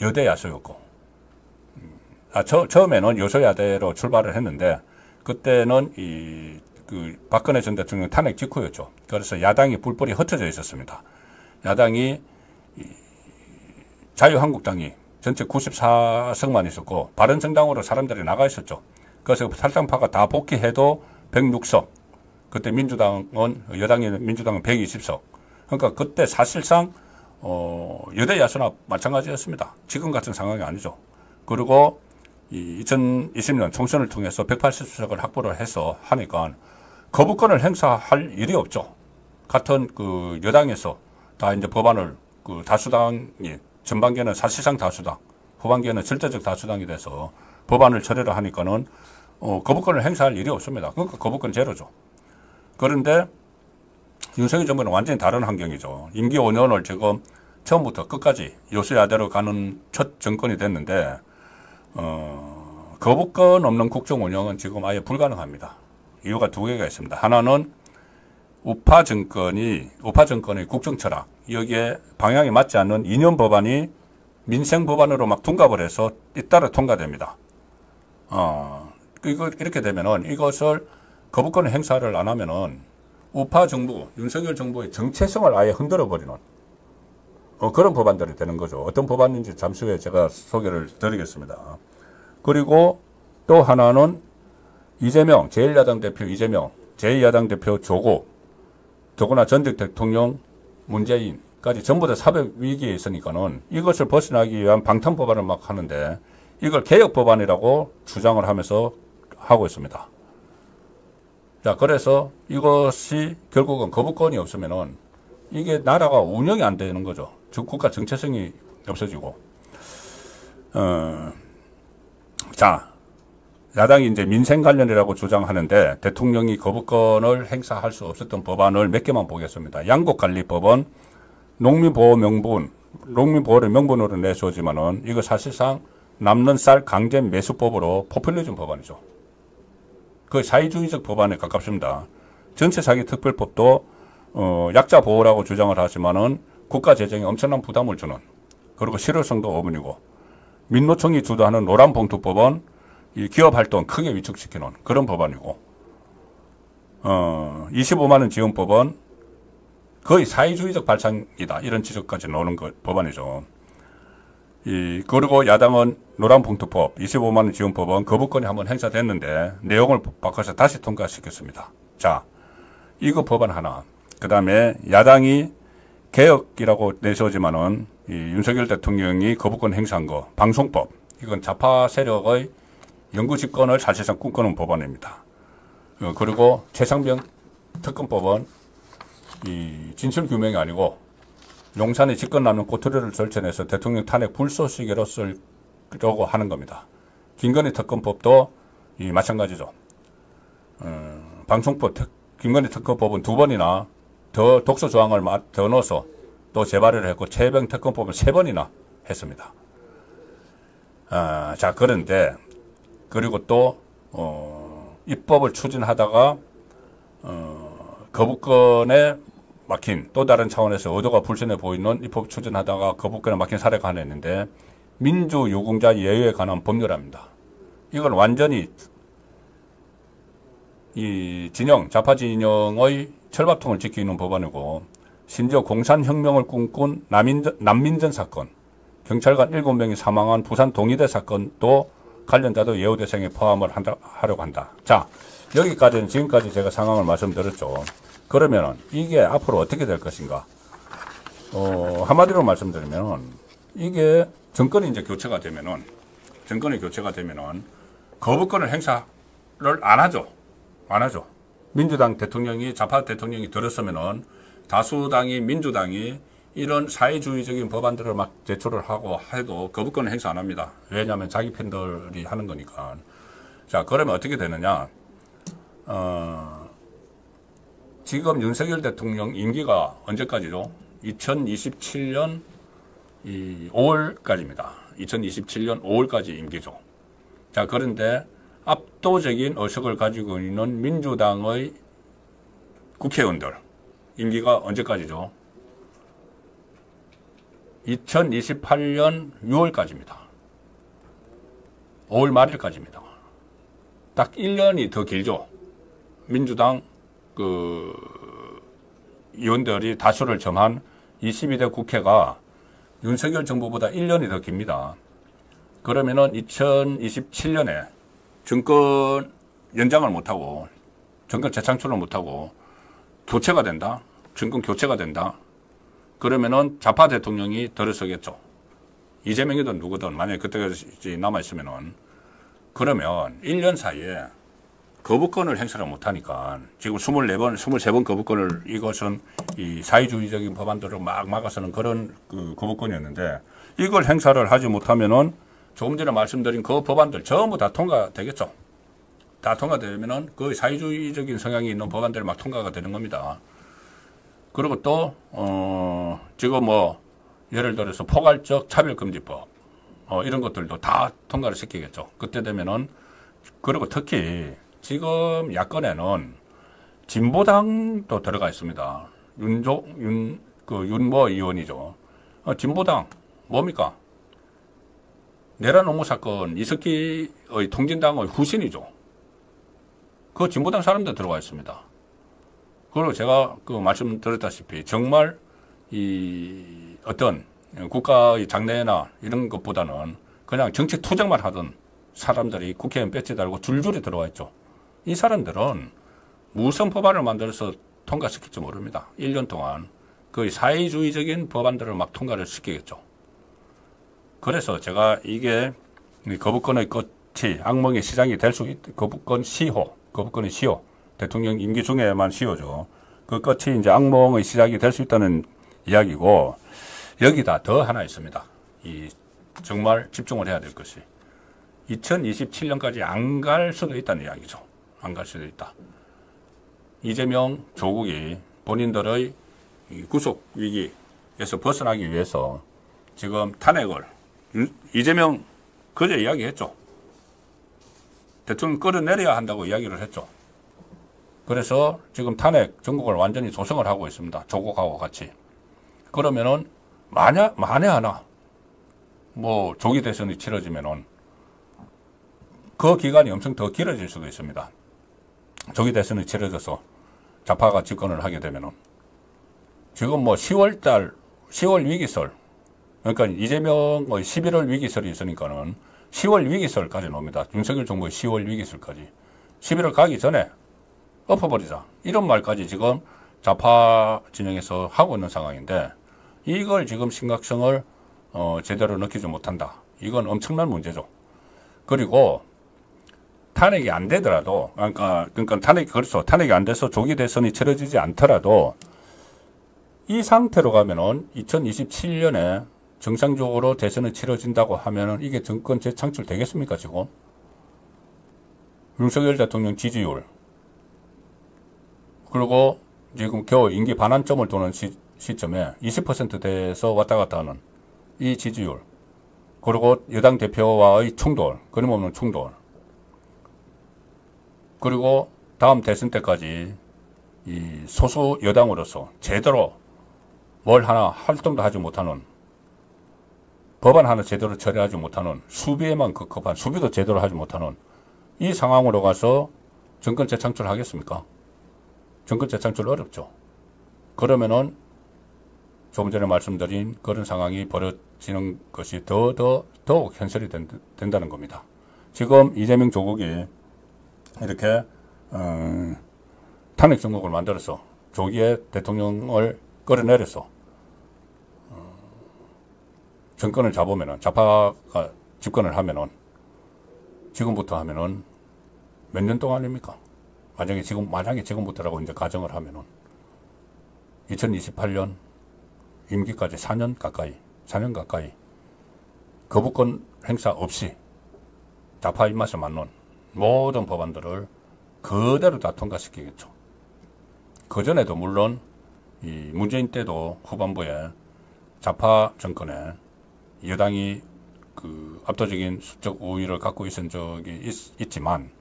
여대 야수였고 처음에는 여소야대로 출발을 했는데 그때는 그 박근혜 전 대통령 탄핵 직후였죠. 그래서 야당이 뿔뿔이 흩어져 있었습니다. 야당이 자유한국당이 전체 94석만 있었고 바른정당으로 사람들이 나가 있었죠. 그래서 탈당파가 다 복귀해도 106석. 그때 여당이 민주당은 120석. 그러니까 그때 사실상 여대 야수나 마찬가지였습니다. 지금 같은 상황이 아니죠. 그리고 2020년 총선을 통해서 180석을 확보를 해서 하니까 거부권을 행사할 일이 없죠. 같은 그 여당에서 다 이제 법안을 그 다수당이 전반기에는 사실상 다수당, 후반기에는 절대적 다수당이 돼서 법안을 처리를 하니까는 거부권을 행사할 일이 없습니다. 그러니까 거부권 제로죠. 그런데 윤석열 정부는 완전히 다른 환경이죠. 임기 5년을 지금 처음부터 끝까지 여수야대로 가는 첫 정권이 됐는데 거부권 없는 국정 운영은 지금 아예 불가능합니다. 이유가 두 개가 있습니다. 하나는 우파 정권의 국정 철학, 여기에 방향이 맞지 않는 이념 법안이 민생 법안으로 막 둔갑을 해서 잇따라 통과됩니다. 이렇게 되면은 이것을 거부권 행사를 안 하면은 우파 정부, 윤석열 정부의 정체성을 아예 흔들어 버리는 그런 법안들이 되는 거죠. 어떤 법안인지 잠시 후에 제가 소개를 드리겠습니다. 그리고 또 하나는 이재명, 제1야당 대표 이재명, 제2야당 대표 조고나 전직 대통령 문재인까지 전부 다 사법 위기에 있으니까는 이것을 벗어나기 위한 방탄 법안을 막 하는데 이걸 개혁 법안이라고 주장을 하면서 하고 있습니다. 자, 그래서 이것이 결국은 거부권이 없으면은 이게 나라가 운영이 안 되는 거죠. 즉 국가 정체성이 없어지고. 자, 야당이 이제 민생 관련이라고 주장하는데 대통령이 거부권을 행사할 수 없었던 법안을 몇 개만 보겠습니다. 양곡관리법은 농민보호를 명분으로 내세우지만은 이거 사실상 남는 쌀 강제 매수법으로 포퓰리즘 법안이죠. 그 사회주의적 법안에 가깝습니다. 전세사기 특별법도 약자 보호라고 주장을 하지만은 국가 재정에 엄청난 부담을 주는, 그리고 실효성도 어문이고, 민노총이 주도하는 노란봉투법은 이 기업 활동 크게 위축시키는 그런 법안이고, 25만 원 지원법은 거의 사회주의적 발상이다, 이런 지적까지 나오는 법안이죠. 그리고 야당은 노란봉투법, 25만 원 지원법은 거부권이 한번 행사됐는데 내용을 바꿔서 다시 통과시켰습니다. 자, 이거 법안 하나. 그 다음에 야당이 개혁이라고 내세우지만은 윤석열 대통령이 거부권 행사한 거, 방송법. 이건 좌파 세력의 영구 집권을 사실상 꿈꾸는 법안입니다. 그리고 최상병 특검법은 진실 규명이 아니고 용산에 집권 남는 꼬투리를 절전해서 대통령 탄핵 불쏘시개로 쓰려고 하는 겁니다. 김건희 특검법도 마찬가지죠. 방송법, 김건희 특검법은 2번이나 더 독소 조항을 더 넣어서 또 재발의를 했고, 최병 특검법은 3번이나 했습니다. 자, 그런데 그리고 또 입법을 추진하다가 거부권에 막힌, 또 다른 차원에서 의도가 불순해 보이는 입법 추진하다가 거부권에 막힌 사례가 하나 있는데 민주유공자 예외에 관한 법률입니다. 이건 완전히 이 진영, 좌파 진영의 철밥통을 지키는 법안이고, 심지어 공산혁명을 꿈꾼 난민전 사건, 경찰관 7명이 사망한 부산 동의대 사건도 관련자도 예우 대상에 포함을 하려고 한다. 자, 여기까지는 지금까지 제가 상황을 말씀드렸죠. 그러면 이게 앞으로 어떻게 될 것인가? 한마디로 말씀드리면 이게 정권이 이제 교체가 되면은 거부권을 행사를 안 하죠. 민주당 대통령이 좌파 대통령이 들었으면은 다수당이 민주당이 이런 사회주의적인 법안들을 막 제출을 하고 해도 거부권을 행사 안 합니다. 왜냐하면 자기 팬들이 하는 거니까. 자, 그러면 어떻게 되느냐? 지금 윤석열 대통령 임기가 언제까지죠? 2027년 5월까지입니다. 2027년 5월까지 임기죠. 자, 그런데 압도적인 의석을 가지고 있는 민주당의 국회의원들 임기가 언제까지죠? 2028년 6월까지입니다. 5월 말일까지입니다. 딱 1년이 더 길죠. 민주당 의원들이 다수를 점한 22대 국회가 윤석열 정부보다 1년이 더 깁니다. 그러면은 2027년에 정권 연장을 못하고 정권 재창출을 못하고 교체가 된다. 정권 교체가 된다. 그러면은 좌파 대통령이 들어서겠죠. 이재명이든 누구든 만약에 그때까지 남아있으면은 그러면 1년 사이에 거부권을 행사를 못하니까 지금 24번, 23번 거부권을 이것은 이 사회주의적인 법안들을 막 막아서는 그런 거부권이었는데 이걸 행사를 하지 못하면은 조금 전에 말씀드린 그 법안들 전부 다 통과되겠죠. 다 통과되면은 그 사회주의적인 성향이 있는 법안들이 막 통과가 되는 겁니다. 그리고 또, 지금 예를 들어서 포괄적 차별금지법, 이런 것들도 다 통과를 시키겠죠. 그때 되면은, 그리고 특히 지금 야권에는 진보당도 들어가 있습니다. 윤모 의원이죠. 진보당, 뭡니까? 내란 옹호 사건, 이석기의 통진당의 후신이죠. 그 진보당 사람들 들어가 있습니다. 그리고 제가 말씀드렸다시피 정말 이 어떤 국가의 장래나 이런 것보다는 그냥 정치 투쟁만 하던 사람들이 국회의원 배지 달고 줄줄이 들어와 있죠. 이 사람들은 무슨 법안을 만들어서 통과시킬지 모릅니다. 1년 동안 거의 사회주의적인 법안들을 막 통과를 시키겠죠. 그래서 제가 이게 거부권의 끝이 악몽의 시작이 될 수 있다. 거부권의 시효. 대통령 임기 중에만 시효죠. 그 끝이 이제 악몽의 시작이 될 수 있다는 이야기고, 여기다 더 하나 있습니다. 정말 집중을 해야 될 것이 2027년까지 안 갈 수도 있다는 이야기죠. 안 갈 수도 있다. 이재명 조국이 본인들의 구속 위기에서 벗어나기 위해서 지금 탄핵을 이재명 그제 이야기했죠. 대통령 끌어내려야 한다고 이야기를 했죠. 그래서 지금 탄핵 전국을 완전히 조성을 하고 있습니다. 조국하고 같이. 그러면은 만에 하나 조기 대선이 치러지면은 그 기간이 엄청 더 길어질 수도 있습니다. 조기 대선이 치러져서 좌파가 집권을 하게 되면은 지금 10월 위기설, 그러니까 이재명의 11월 위기설이 있으니까는 10월 위기설까지 나옵니다. 윤석열 정부의 10월 위기설까지. 11월 가기 전에 엎어버리자. 이런 말까지 지금 좌파 진영에서 하고 있는 상황인데 이걸 지금 심각성을 제대로 느끼지 못한다. 이건 엄청난 문제죠. 그리고 탄핵이 안 되더라도 그러니까 탄핵이 안 돼서 조기 대선이 치러지지 않더라도 이 상태로 가면은 2027년에 정상적으로 대선이 치러진다고 하면은 이게 정권 재창출 되겠습니까, 지금? 윤석열 대통령 지지율. 그리고 지금 겨우 임기 반환점을 도는 시점에 20%대에서 왔다 갔다 하는 이 지지율. 그리고 여당 대표와의 충돌, 끊임없는 충돌. 그리고 다음 대선 때까지 이 소수 여당으로서 제대로 뭘 하나 활동도 하지 못하는, 법안 하나 제대로 처리하지 못하는, 수비에만 급급한, 수비도 제대로 하지 못하는 이 상황으로 가서 정권 재창출하겠습니까? 정권 재창출 어렵죠. 그러면은 조금 전에 말씀드린 그런 상황이 벌어지는 것이 더욱 현실이 된다는 겁니다. 지금 이재명 조국이 이렇게 탄핵 정국을 만들어서 조기에 대통령을 끌어내려서 정권을 잡으면은, 좌파가 집권을 하면은, 지금부터 하면은 몇 년 동안입니까? 만약에 지금부터라고 이제 가정을 하면은 2028년 임기까지 4년 가까이 거부권 행사 없이 좌파 입맛에 맞는 모든 법안들을 그대로 다 통과시키겠죠. 그전에도 물론 이 문재인 때도 후반부에 좌파 정권에 여당이 그 압도적인 수적 우위를 갖고 있은 적이 있지만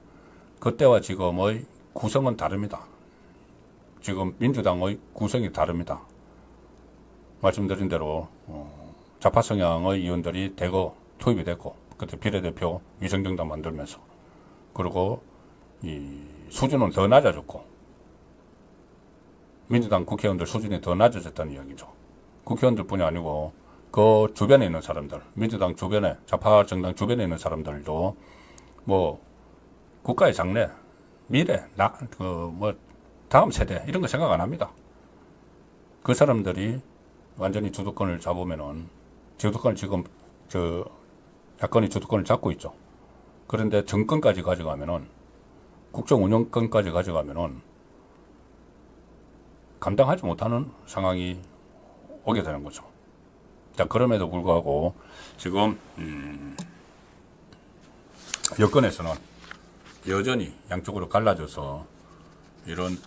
그때와 지금의 구성은 다릅니다. 지금 민주당의 구성이 다릅니다. 말씀드린 대로 좌파 성향의 의원들이 대거 투입이 됐고, 그때 비례대표 위성정당 만들면서, 그리고 이 수준은 더 낮아졌고, 민주당 국회의원들 수준이 더 낮아졌다는 이야기죠. 국회의원들뿐이 아니고 그 주변에 있는 사람들, 민주당 주변에, 좌파 정당 주변에 있는 사람들도 뭐 국가의 장래, 미래, 다음 세대 이런 거 생각 안 합니다. 그 사람들이 완전히 주도권을 잡으면은, 주도권을 지금 야권이 주도권을 잡고 있죠. 그런데 정권까지 가져가면은, 국정 운영권까지 가져가면은 감당하지 못하는 상황이 오게 되는 거죠. 자, 그럼에도 불구하고 지금 여권에서는 여전히 양쪽으로 갈라져서 이런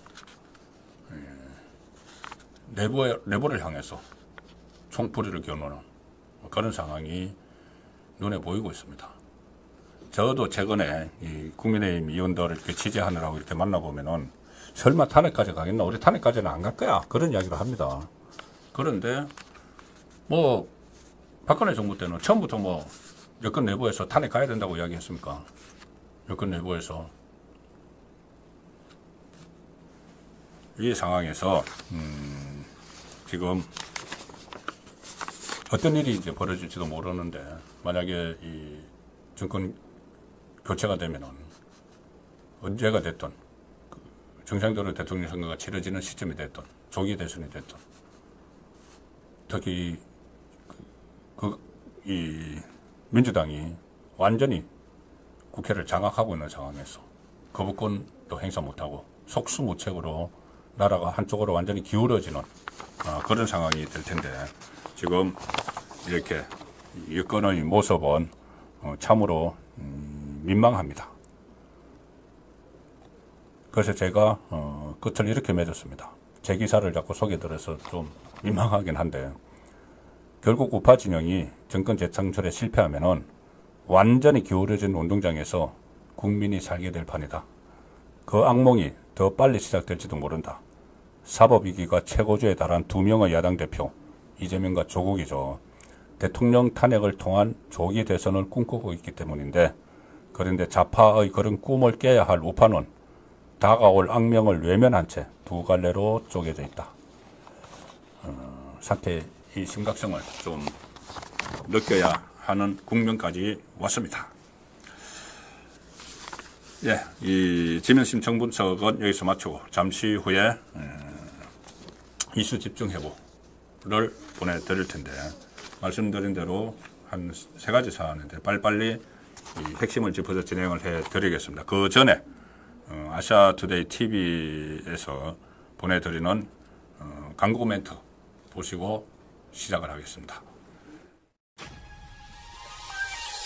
내부를 향해서 총풀이를 겨누는 그런 상황이 눈에 보이고 있습니다. 저도 최근에 이 국민의힘 의원들을 이렇게 취재하느라고 이렇게 만나보면은 설마 탄핵까지 가겠나? 우리 탄핵까지는 안 갈 거야. 그런 이야기를 합니다. 그런데 뭐 박근혜 정부 때는 처음부터 뭐 여권 내부에서 탄핵 가야 된다고 이야기했습니까? 여권 내부에서. 이 상황에서 지금 어떤 일이 이제 벌어질지도 모르는데, 만약에 이 정권 교체가 되면은 언제가 됐든 정상적으로 대통령 선거가 치러지는 시점이 됐든 조기 대선이 됐든, 특히 이 민주당이 완전히 국회를 장악하고 있는 상황에서 거부권도 행사 못하고 속수무책으로 나라가 한쪽으로 완전히 기울어지는 그런 상황이 될 텐데, 지금 이렇게 여권의 모습은 참으로 민망합니다. 그래서 제가 끝을 이렇게 맺었습니다. 제 기사를 자꾸 소개드려서 좀 민망하긴 한데, 결국 우파 진영이 정권 재창출에 실패하면은 완전히 기울어진 운동장에서 국민이 살게 될 판이다. 그 악몽이 더 빨리 시작될지도 모른다. 사법위기가 최고조에 달한 두 명의 야당 대표, 이재명과 조국이죠. 대통령 탄핵을 통한 조기 대선을 꿈꾸고 있기 때문인데, 그런데 좌파의 그런 꿈을 깨야 할 우파는 다가올 악명을 외면한 채 두 갈래로 쪼개져 있다. 사태의 이 심각성을 좀 느껴야 하는 국면까지 왔습니다. 예, 이 지명심 청분석은 여기서 마치고 잠시 후에 이슈 집중 회고를 보내드릴 텐데, 말씀드린 대로 한 3가지 사안인데 빨리빨리 이 핵심을 짚어서 진행을 해드리겠습니다. 그 전에 아시아투데이 TV에서 보내드리는 광고 멘트 보시고 시작을 하겠습니다.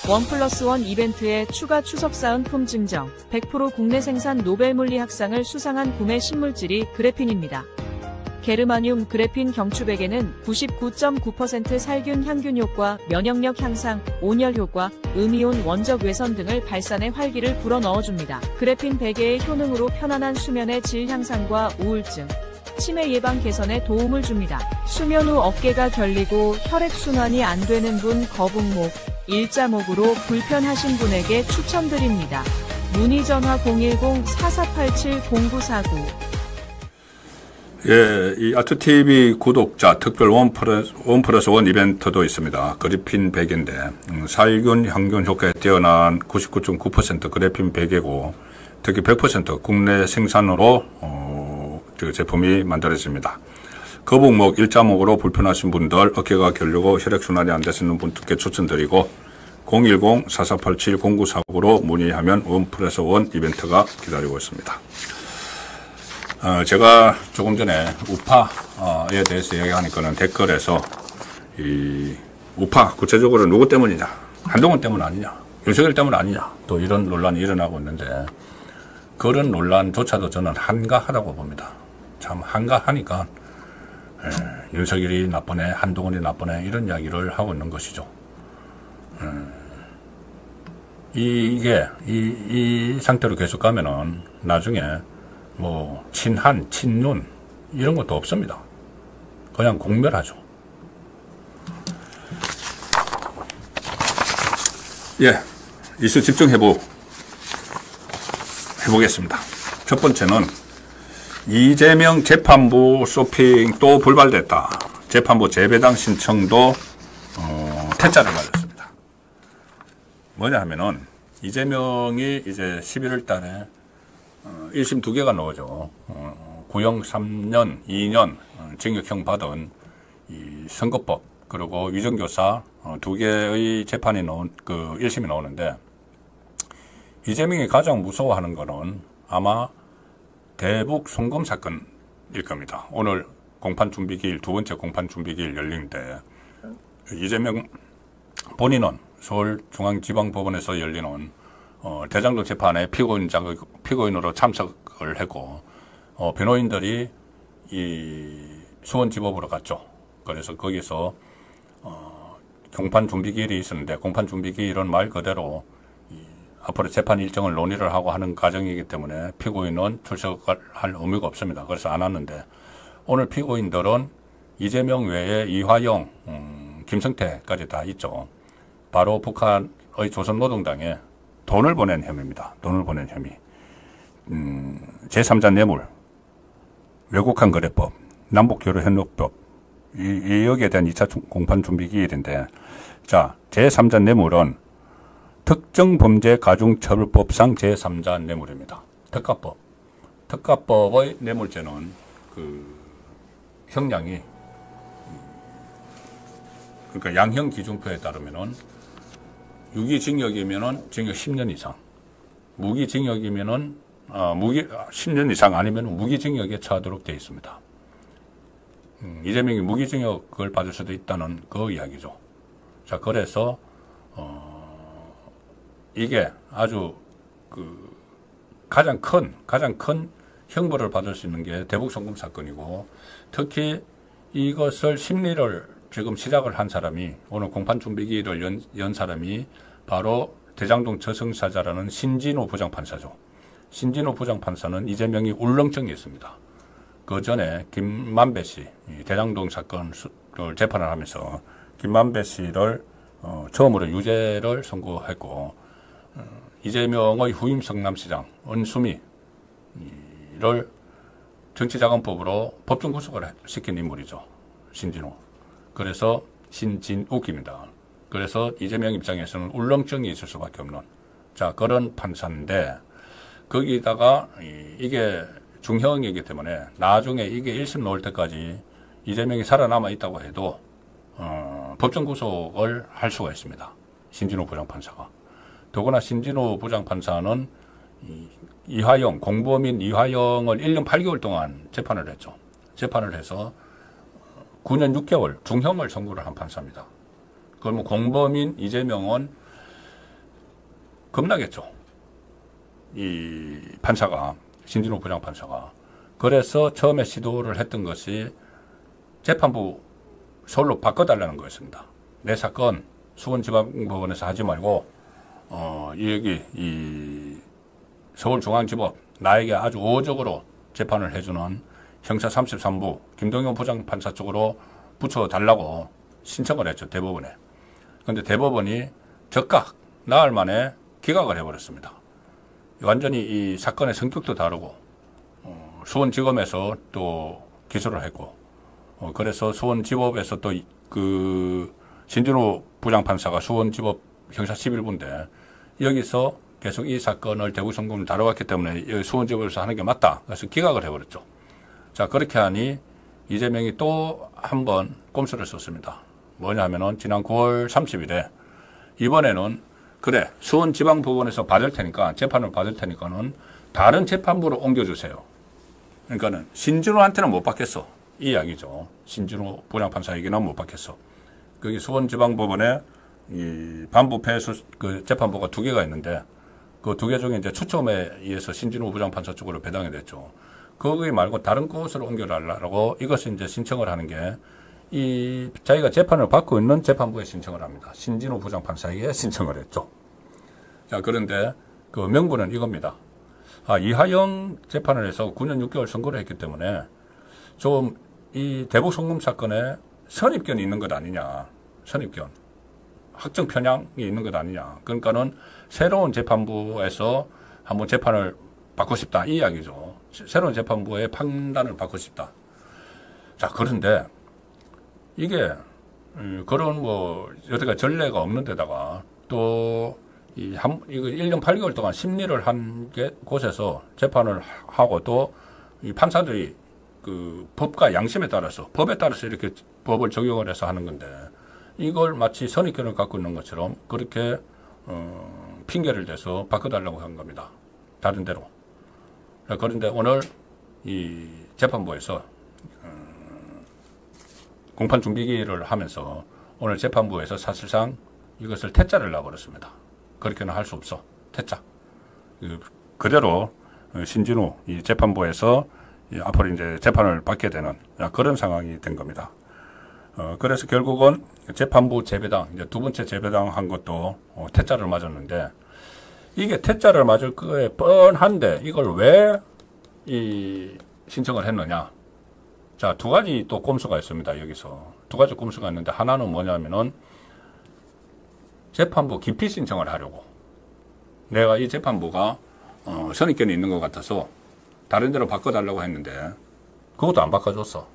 1+1 이벤트에 추가 추석 사은품 증정, 100% 국내 생산 노벨 물리학상을 수상한 구매 신물질이 그래핀입니다. 게르마늄 그래핀 경추백에는 99.9% 살균 향균 효과, 면역력 향상, 온열 효과, 음이온 원적 외선 등을 발산해 활기를 불어넣어줍니다. 그래핀 베개의 효능으로 편안한 수면의 질 향상과 우울증, 치매 예방 개선에 도움을 줍니다. 수면 후 어깨가 결리고 혈액순환이 안 되는 분, 거북목, 일자목으로 불편하신 분에게 추천드립니다. 문의 전화 010-4487-0949. 예, 이 아트TV 구독자 특별 원 플러스 원 이벤트도 있습니다. 그래핀 베개인데, 살균 향균 효과에 뛰어난 99.9% 그래핀 베개고, 특히 100% 국내 생산으로, 제품이 만들어집니다. 거북목, 일자목으로 불편하신 분들, 어깨가 결리고 혈액순환이 안 되시는 분들께 추천드리고, 010-4487-0949로 문의하면 원 플러스 원 이벤트가 기다리고 있습니다. 제가 조금 전에 우파에 대해서 이야기하니까는 댓글에서 이 우파 구체적으로 누구 때문이냐, 한동훈 때문 아니냐, 윤석열 때문 아니냐, 또 이런 논란이 일어나고 있는데 그런 논란조차도 저는 한가하다고 봅니다. 참 한가하니까 윤석열이 나쁘네, 한동훈이 나쁘네 이런 이야기를 하고 있는 것이죠. 이 상태로 계속 가면은 나중에 뭐 친한, 친윤 이런 것도 없습니다. 그냥 공멸하죠. 예, 이슈 해보겠습니다. 첫 번째는 이재명 재판부 쇼핑 또 불발됐다. 재판부 재배당 신청도 퇴짜를 맞았습니다. 뭐냐 하면은 이재명이 이제 11월 달에 1심 2개가 나오죠. 구형 3년, 2년 징역형 받은 이 선거법 그리고 위정교사 2개의 재판이 나온 그 1심이 나오는데 이재명이 가장 무서워하는 거는 아마 대북 송금 사건일 겁니다. 오늘 공판준비기일 두 번째 공판준비기일 열리는데 이재명 본인은 서울중앙지방법원에서 열리는 대장동 재판에 피고인으로 참석을 했고, 변호인들이 이 수원지법으로 갔죠. 그래서 거기서, 공판준비기일이 있었는데, 공판준비기일은 말 그대로, 앞으로 재판 일정을 논의를 하고 하는 과정이기 때문에 피고인은 출석할 의무가 없습니다. 그래서 안 왔는데, 오늘 피고인들은 이재명 외에 이화영, 김성태까지 다 있죠. 바로 북한의 조선노동당에 돈을 보낸 혐의입니다. 돈을 보낸 혐의. 제3자 뇌물, 외국한 거래법, 남북교류협력법, 여기에 대한 2차 공판준비기일인데, 자, 제3자 뇌물은 특정범죄가중처벌법상 제3자 뇌물입니다. 특가법의 뇌물죄는 형량이, 그러니까 양형 기준표에 따르면은 유기징역이면은 징역 10년 이상, 무기징역이면은 10년 이상 아니면 무기징역에 처하도록 되어 있습니다. 이재명이 무기징역을 받을 수도 있다는 그 이야기죠. 자, 그래서 이게 아주 가장 큰 형벌을 받을 수 있는 게 대북송금 사건이고, 특히 이것을 심리를 지금 시작을 한 사람이, 오늘 공판준비기일을 연 사람이 바로 대장동 저승사자라는 신진호 부장판사죠. 신진호 부장판사는 이재명이 울렁증이 있습니다. 그 전에 김만배 씨, 대장동 사건을 재판을 하면서 김만배 씨를 처음으로 유죄를 선고했고, 이재명의 후임 성남시장 은수미를 정치자금법으로 법정 구속을 시킨 인물이죠. 신진호. 그래서 신진욱입니다. 그래서 이재명 입장에서는 울렁증이 있을 수밖에 없는, 자, 그런 판사인데, 거기다가 이게 중형이기 때문에 나중에 이게 1심 나올 때까지 이재명이 살아남아 있다고 해도 법정 구속을 할 수가 있습니다. 신진호 부장판사가. 더구나 신진호 부장판사는 이화영, 공범인 이화영을 1년 8개월 동안 재판을 했죠. 재판을 해서 9년 6개월 중형을 선고를 한 판사입니다. 그러면 공범인 이재명은 겁나겠죠. 이 판사가, 신진호 부장판사가. 그래서 처음에 시도를 했던 것이 재판부 서울로 바꿔달라는 거였습니다. 내 사건 수원지방법원에서 하지 말고 여기 이 서울중앙지법 나에게 아주 우호적으로 재판을 해주는 형사 33부 김동현 부장판사 쪽으로 붙여달라고 신청을 했죠. 대법원에. 그런데 대법원이 즉각 나흘 만에 기각을 해버렸습니다. 완전히 이 사건의 성격도 다르고 수원지검에서 또 기소를 했고 그래서 수원지법에서 또 그 신진호 부장판사가 수원지법 형사 11부인데 여기서 계속 이 사건을 대구성검을 다뤄왔기 때문에 여기 수원지법에서 하는 게 맞다. 그래서 기각을 해버렸죠. 자, 그렇게 하니 이재명이 또 한 번 꼼수를 썼습니다. 뭐냐 하면은 지난 9월 30일에 이번에는 그래, 수원지방법원에서 받을 테니까, 재판을 받을 테니까는 다른 재판부로 옮겨주세요. 그러니까는 신진호한테는 못 받겠어. 이 이야기죠. 신진호 부장판사에게는 못 받겠어. 거기 수원지방법원에 이 반부패 그 재판부가 2개가 있는데 그 2개 중에 이제 추첨에 의해서 신진호 부장판사 쪽으로 배당이 됐죠. 거기 말고 다른 곳으로 옮겨달라고 이것을 이제 신청을 하는 게 이 자기가 재판을 받고 있는 재판부에 신청을 합니다. 신진호 부장판사에게 신청을 했죠. 자, 그런데 그 명분은 이겁니다. 이하영 재판을 해서 9년 6개월 선고를 했기 때문에 좀 이 대북 송금 사건에 선입견이 있는 것 아니냐. 선입견. 확정 편향이 있는 것 아니냐. 그러니까는 새로운 재판부에서 한번 재판을 받고 싶다. 이 이야기죠. 새로운 재판부의 판단을 받고 싶다. 자, 그런데 이게 그런 뭐 여태가 전례가 없는 데다가 또 이거 1년 8개월 동안 심리를 한 곳에서 재판을 하고 또 이 판사들이 그 법과 양심에 따라서 법에 따라서 이렇게 법을 적용을 해서 하는 건데 이걸 마치 선입견을 갖고 있는 것처럼 그렇게 핑계를 대서 바꿔달라고 한 겁니다. 다른 데로. 그런데 오늘 이 재판부에서 공판 준비기를 하면서 오늘 재판부에서 사실상 이것을 퇴짜를 놔버렸습니다. 그렇게는 할 수 없어. 퇴짜. 그대로 신진호 이 재판부에서 앞으로 이제 재판을 받게 되는 그런 상황이 된 겁니다. 그래서 결국은 재판부 재배당, 이제 2번째 재배당 한 것도 퇴짜를 맞았는데 이게 퇴짜를 맞을 거에 뻔한데 이걸 왜 이 신청을 했느냐. 자, 2가지 또 꼼수가 있습니다. 여기서 2가지 꼼수가 있는데 하나는 뭐냐면은 재판부 기피 신청을 하려고. 내가 이 재판부가 선입견이 있는 것 같아서 다른 데로 바꿔달라고 했는데 그것도 안 바꿔줬어.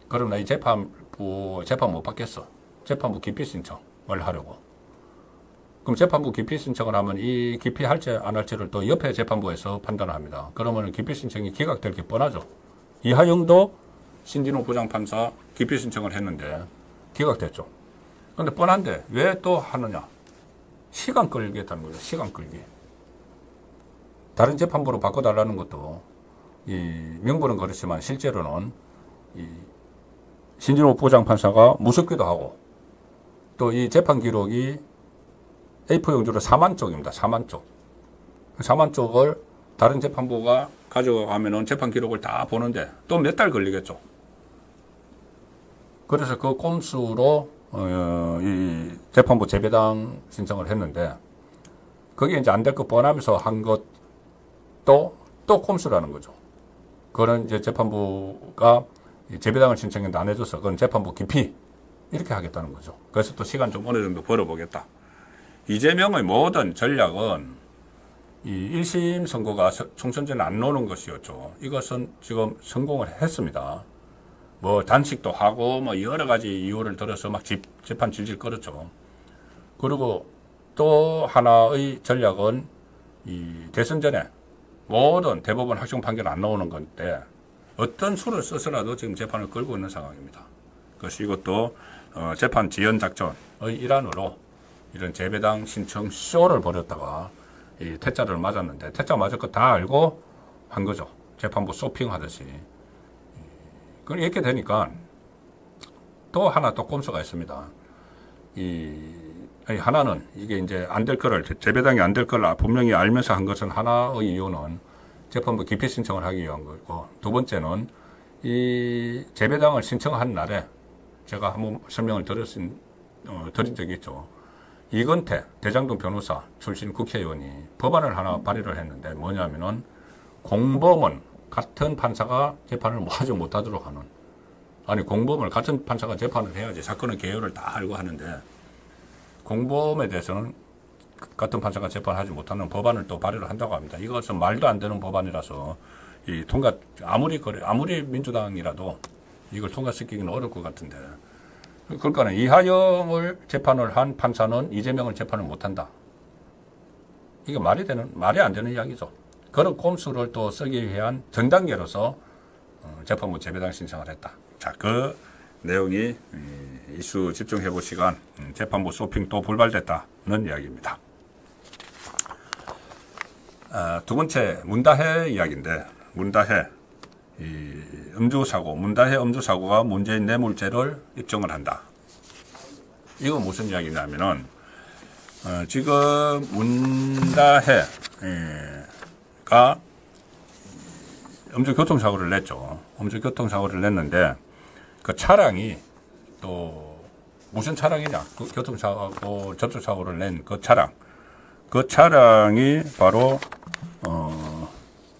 그럼 나 이 재판 못 받겠어. 재판부 기피 신청을 하려고. 그럼 재판부 기피 신청을 하면 이 기피할지 안 할지를 또 옆에 재판부에서 판단을 합니다. 그러면 기피 신청이 기각될 게 뻔하죠. 이하영도 신진호 부장판사 기피 신청을 했는데 기각됐죠. 그런데 뻔한데 왜 또 하느냐. 시간 끌겠다는 거죠. 시간 끌기. 다른 재판부로 바꿔달라는 것도 이 명분은 그렇지만 실제로는 이 신진호 부장판사가 무섭기도 하고 또 이 재판 기록이 A4 용지로 4만 쪽입니다. 4만 쪽. 4만 쪽을 다른 재판부가 가져가면은 재판 기록을 다 보는데 또 몇 달 걸리겠죠. 그래서 그 꼼수로 이 재판부 재배당 신청을 했는데 그게 이제 안 될 거 뻔하면서 한 것도 또 꼼수라는 거죠. 그거는 이제 재판부가 재배당을 신청했는데 안 해줘서 그건 재판부 기피 이렇게 하겠다는 거죠. 그래서 또 시간 좀 어느 정도 벌어보겠다. 이재명의 모든 전략은 이 1심 선고가 총선전에 안 나오는 것이었죠. 이것은 지금 성공을 했습니다. 뭐 단식도 하고 뭐 여러 가지 이유를 들어서 막 재판 질질 끌었죠. 그리고 또 하나의 전략은 이 대선 전에 모든 대법원 확정 판결 안 나오는 건데 어떤 수를 써서라도 지금 재판을 끌고 있는 상황입니다. 그래서 이것도 재판 지연 작전의 일환으로 이런 재배당 신청 쇼를 벌였다가 이 퇴짜를 맞았는데 퇴짜 맞을 거 다 알고 한 거죠. 재판부 쇼핑하듯이. 이렇게 되니까 또 하나 또 꼼수가 있습니다. 하나는 이게 이제 안 될 거를 재배당이 안 될 걸 분명히 알면서 한 것은 하나의 이유는 재판부 기피 신청을 하기 위한 거고 2번째는 이 재배당을 신청한 날에 제가 한번 설명을 드린 적이 있죠. 이건태 대장동 변호사 출신 국회의원이 법안을 하나 발의를 했는데 뭐냐면은 공범은 같은 판사가 재판을 하지 못하도록 하는. 아니 공범을 같은 판사가 재판을 해야지 사건의 개요를 다 알고 하는데 공범에 대해서는 같은 판사가 재판하지 못하는 법안을 또 발의를 한다고 합니다. 이것은 말도 안 되는 법안이라서 이 통과 아무리 민주당이라도 이걸 통과시키기는 어려울 것 같은데. 그러니까 이하영을 재판을 한 판사는 이재명을 재판을 못한다. 이게 말이 안 되는 이야기죠. 그런 꼼수를 또 쓰기 위한 전 단계로서 재판부 재배당 신청을 했다. 자, 그 내용이 이슈 집중해볼 시간 재판부 쇼핑 또 불발됐다는 이야기입니다. 두 번째 문다혜 이야기인데, 문다혜 문다혜 음주사고가 문재인 뇌물죄를 입증을 한다. 이건 무슨 이야기냐면은 지금 문다혜가 음주교통사고를 냈죠. 음주교통사고를 냈는데 그 차량이 또 무슨 차량이냐? 그 교통사고 접촉사고를 낸 그 차량이 바로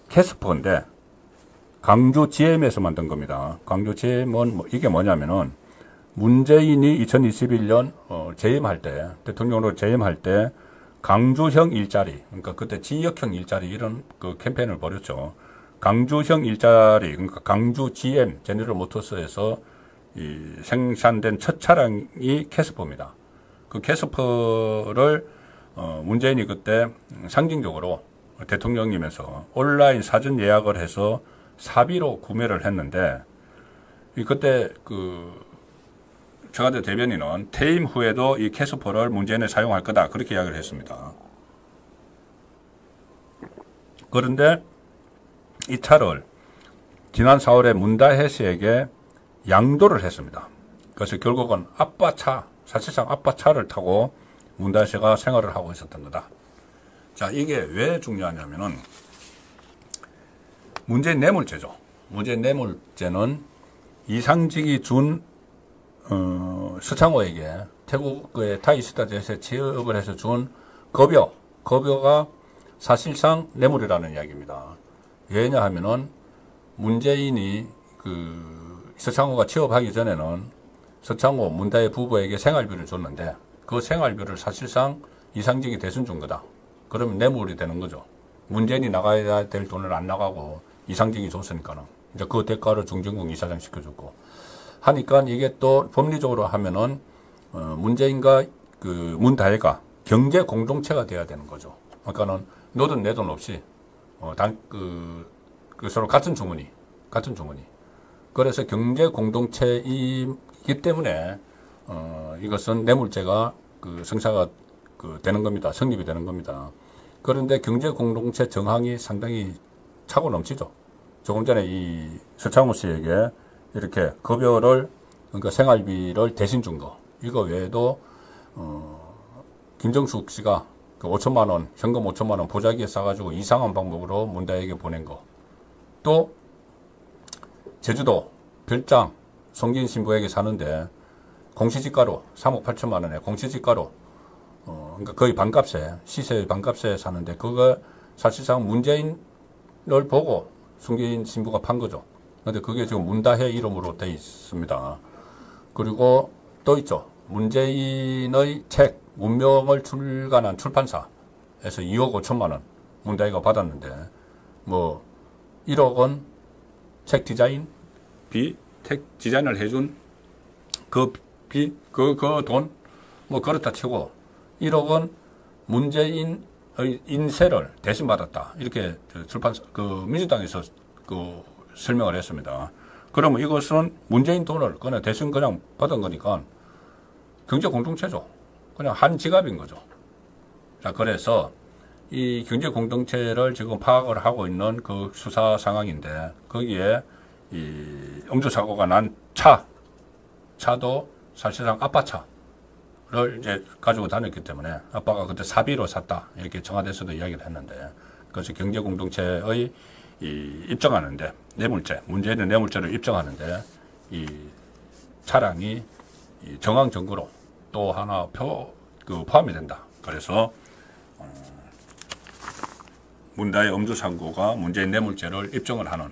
캐스퍼인데 광주 GM에서 만든 겁니다. 광주 GM은 이게 뭐냐면은 문재인이 2021년 재임할 때, 대통령으로 재임할 때 강주형 일자리, 그러니까 그때 지역형 일자리 이런 그 캠페인을 벌였죠. 강주형 일자리, 그러니까 강주 GM 제너럴 모터스에서 이 생산된 첫 차량이 캐스퍼입니다. 그 캐스퍼를 문재인이 그때 상징적으로 대통령이면서 온라인 사전 예약을 해서 사비로 구매를 했는데, 그때 청와대 대변인은 퇴임 후에도 이 캐스퍼를 문재인에 사용할 거다, 그렇게 이야기를 했습니다. 그런데 이 차를 지난 4월에 문다혜 씨에게 양도를 했습니다. 그래서 결국은 사실상 아빠 차를 타고 문다혜 씨가 생활을 하고 있었던 거다. 자, 이게 왜 중요하냐면은 문재인 뇌물죄죠. 문재인 뇌물죄는 이상직이 준 서창호에게 태국의 타이스타즈에서 취업을 해서 준 급여가 사실상 뇌물이라는 이야기입니다. 왜냐하면은 문재인이 서창호가 취업하기 전에는 서창호 문다혜 부부에게 생활비를 줬는데 그 생활비를 사실상 이상직이 대신 준 거다. 그러면 뇌물이 되는 거죠. 문재인이 나가야 될 돈을 안 나가고 이상직이 줬으니까는 이제 그 대가를 중진국 이사장 시켜줬고 하니까 이게 또 법리적으로 하면은 문재인과 문다혜가 경제 공동체가 돼야 되는 거죠. 그러니까는 너돈 내 돈 없이 서로 같은 주머니. 그래서 경제 공동체이기 때문에 이것은 뇌물죄가 성사가 되는 겁니다. 성립이 되는 겁니다. 그런데 경제 공동체 정황이 상당히 차고 넘치죠. 조금 전에 이 서창호 씨에게 이렇게 급여를, 그러니까 생활비를 대신 준 거, 이거 외에도 김정숙 씨가 5천만 원, 현금 5천만 원 보자기에 싸가지고 이상한 방법으로 문다혜에게 보낸 거, 또 제주도 별장 송기인 신부에게 사는데 공시지가로 3억 8천만 원에 공시지가로 그러니까 거의 반값에, 시세의 반값에 사는데 그거 사실상 문재인을 보고 송기인 신부가 판 거죠. 근데 그게 지금 문다혜 이름으로 돼 있습니다. 그리고 또 있죠. 문재인의 책 운명을 출간한 출판사에서 2억 5천만 원 문다혜가 받았는데 1억 원 책 디자인 책 디자인을 해준 그 돈 그렇다 치고 1억 원 문재인의 인세를 대신 받았다. 이렇게 출판사 민주당에서 설명을 했습니다. 그러면 이것은 문재인 돈을 그냥 대신 그냥 받은 거니까 경제 공동체죠. 그냥 한 지갑인 거죠. 자, 그래서 이 경제 공동체를 지금 파악을 하고 있는 그 수사 상황인데 거기에 이 음주사고가 난 차도 사실상 아빠 차를 이제 가지고 다녔기 때문에 아빠가 그때 사비로 샀다. 이렇게 청와대에서도 이야기를 했는데 그래서 경제 공동체의 입증하는데 문재인의 뇌물죄를 입증하는데 이 차량이 정황 증거로 또 하나 포함이 된다. 그래서 문다혜 음주사고가 문재인 뇌물죄를 입증을 하는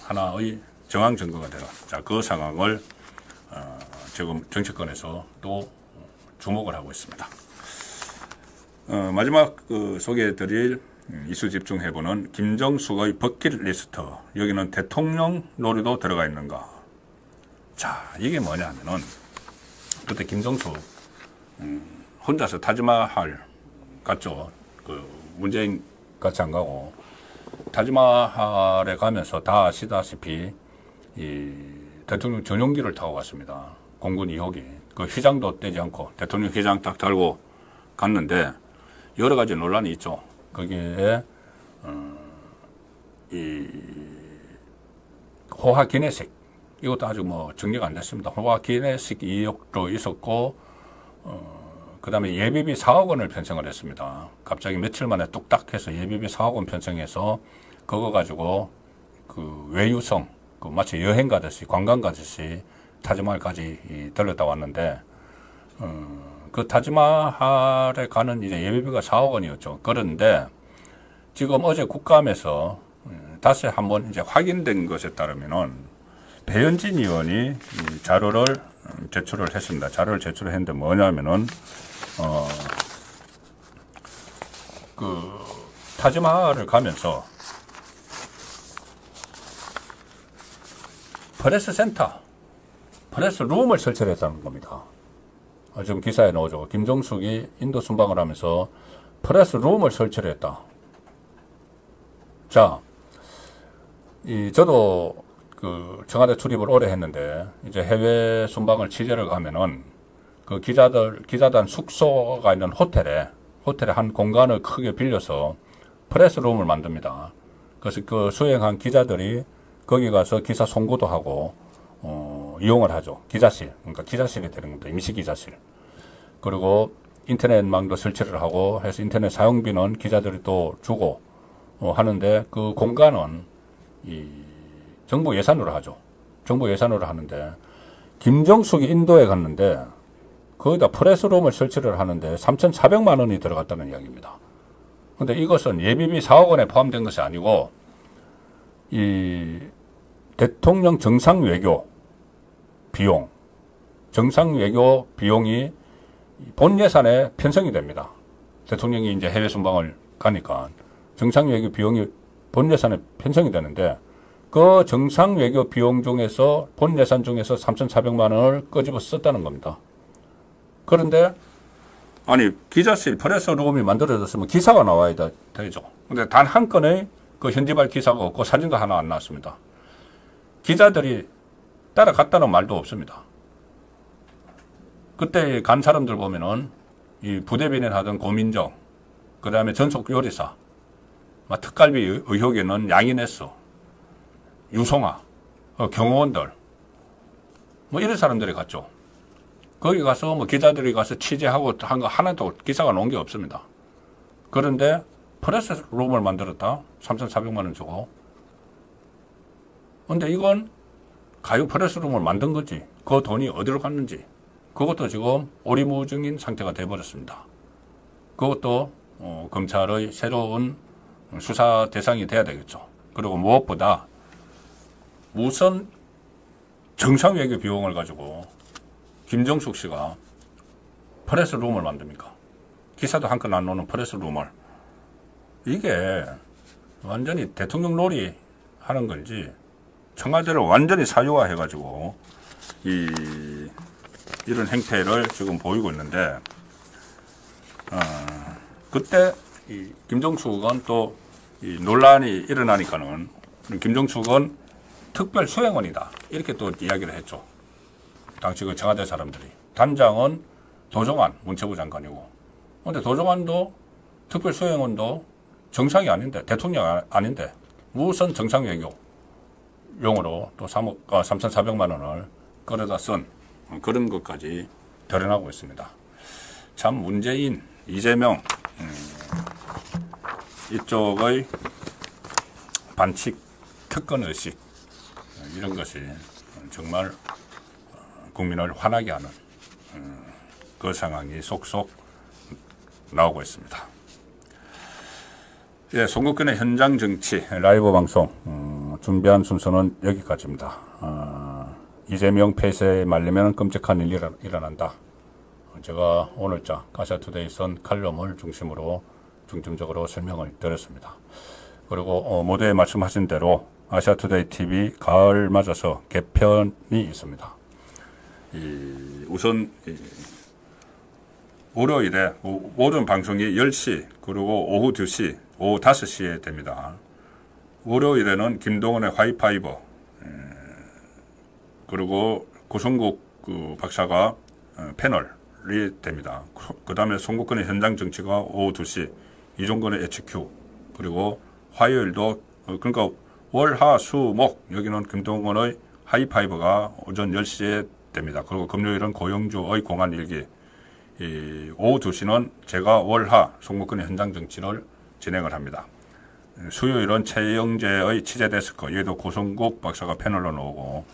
하나의 정황 증거가 되는, 자, 그 상황을 지금 정치권에서 또 주목을 하고 있습니다. 마지막 소개해드릴 이슈 집중해보는 김정숙의 버킷리스트. 여기는 대통령 놀이도 들어가 있는가. 자, 이게 뭐냐면은 그때 김정숙 혼자서 타지마할 갔죠. 문재인 같이 안 가고 타지마할에 가면서 다 아시다시피 이 대통령 전용기를 타고 갔습니다. 공군 2호기. 그 휘장도 떼지 않고 대통령 휘장 딱 달고 갔는데 여러 가지 논란이 있죠. 거기에 이 호화 기내식 이것도 아직 뭐 정리가 안 됐습니다. 호화 기내식 의혹도 있었고 그 다음에 예비비 4억 원을 편성을 했습니다. 갑자기 며칠 만에 뚝딱 해서 예비비 4억 원 편성해서 그거 가지고 그 외유성 그 마치 여행 가듯이 관광 가듯이 타지마할까지 들렀다 왔는데 그 타지마할에 가는 이제 예비비가 4억 원이었죠. 그런데 지금 어제 국감에서 다시 한번 이제 확인된 것에 따르면은 배현진 의원이 이 자료를 제출을 했습니다. 자료를 제출을 했는데 뭐냐면은 그 타지마할을 가면서 프레스 센터, 프레스 룸을 설치를 했다는 겁니다. 지금 기사에 나오죠. 김정숙이 인도 순방을 하면서 프레스 룸을 설치를 했다. 자, 저도 그 청와대 출입을 오래 했는데 이제 해외 순방을 취재를 가면은 그 기자단 숙소가 있는 호텔에 한 공간을 크게 빌려서 프레스 룸을 만듭니다. 그래서 그 수행한 기자들이 거기 가서 기사 송고도 하고 이용을 하죠. 기자실. 그러니까 기자실이 되는 겁니다. 임시 기자실. 그리고 인터넷망도 설치를 하고 해서 인터넷 사용비는 기자들이 또 주고 하는데 그 공간은 이 정부 예산으로 하죠. 정부 예산으로 하는데 김정숙이 인도에 갔는데 거기다 프레스룸을 설치를 하는데 3,400만 원이 들어갔다는 이야기입니다. 근데 이것은 예비비 4억 원에 포함된 것이 아니고 이 대통령 정상외교 비용, 정상외교 비용이 본 예산에 편성이 됩니다. 대통령이 이제 해외 순방을 가니까 정상외교 비용이 본 예산에 편성이 되는데 그 정상외교 비용 중에서 본 예산 중에서 3,400만 원을 끄집어 썼다는 겁니다. 그런데 아니 기자실 프레스룸이 만들어졌으면 기사가 나와야 되죠. 근데 단 한 건의 그 현지발 기사가 없고 사진도 하나 안 나왔습니다. 기자들이 따라갔다는 말도 없습니다. 그때 간 사람들 보면은 이 부대변인 하던 고민정, 그 다음에 전속 요리사, 특갈비 의혹에는 양인했어, 유송아, 경호원들, 뭐 이런 사람들이 갔죠. 거기 가서 뭐 기자들이 가서 취재하고 한 거 하나도 기사가 나온 게 없습니다. 그런데 프레스 룸을 만들었다. 3,400만 원 주고. 근데 이건 가요 프레스 룸을 만든 거지. 그 돈이 어디로 갔는지. 그것도 지금 오리무중인 상태가 돼버렸습니다. 그것도 검찰의 새로운 수사 대상이 돼야 되겠죠. 그리고 무엇보다 무슨 정상외교 비용을 가지고 김정숙 씨가 프레스 룸을 만듭니까? 기사도 한 건 안 나오는 프레스 룸을. 이게 완전히 대통령 놀이 하는 건지 청와대를 완전히 사유화해가지고 이런 행태를 지금 보이고 있는데 그때 이 김정숙은 또 이 논란이 일어나니까는 김정숙은 특별 수행원이다 이렇게 또 이야기를 했죠. 당시 그 청와대 사람들이. 단장은 도종환 문체부 장관이고, 근데 도종환도 특별 수행원도 정상이 아닌데, 대통령 아닌데 무슨 정상 외교 용으로 또 3,400만 원을 끌어다 쓴 그런 것까지 드러나고 있습니다. 참 문재인, 이재명 이쪽의 반칙, 특권 의식 이런 것이 정말 국민을 화나게 하는 그 상황이 속속 나오고 있습니다. 예, 송국근의 현장 정치 라이브 방송 준비한 순서는 여기까지입니다. 이재명 폐쇄에 말리면 끔찍한 일이 일어난다. 제가 오늘자 아시아투데이 선 칼럼을 중심으로 중점적으로 설명을 드렸습니다. 그리고 모두에 말씀하신 대로 아시아투데이 TV 가을 맞아서 개편이 있습니다. 우선 월요일에 모든 방송이 10시 그리고 오후 2시, 오후 5시에 됩니다. 월요일에는 김동원의 하이파이브 그리고 고성국 박사가 패널이 됩니다. 그 다음에 송국근의 현장 정치가 오후 2시, 이종건의 HQ, 그리고 화요일도 그러니까 월, 화, 수, 목 여기는 김동원의 하이파이브가 오전 10시에 됩니다. 그리고 금요일은 고영주의 공안일기, 오후 2시는 제가 월하 송국근의 현장 정치를 진행을 합니다. 수요일은 최영재의 취재데스크, 여기도 고성국 박사가 패널로 나오고,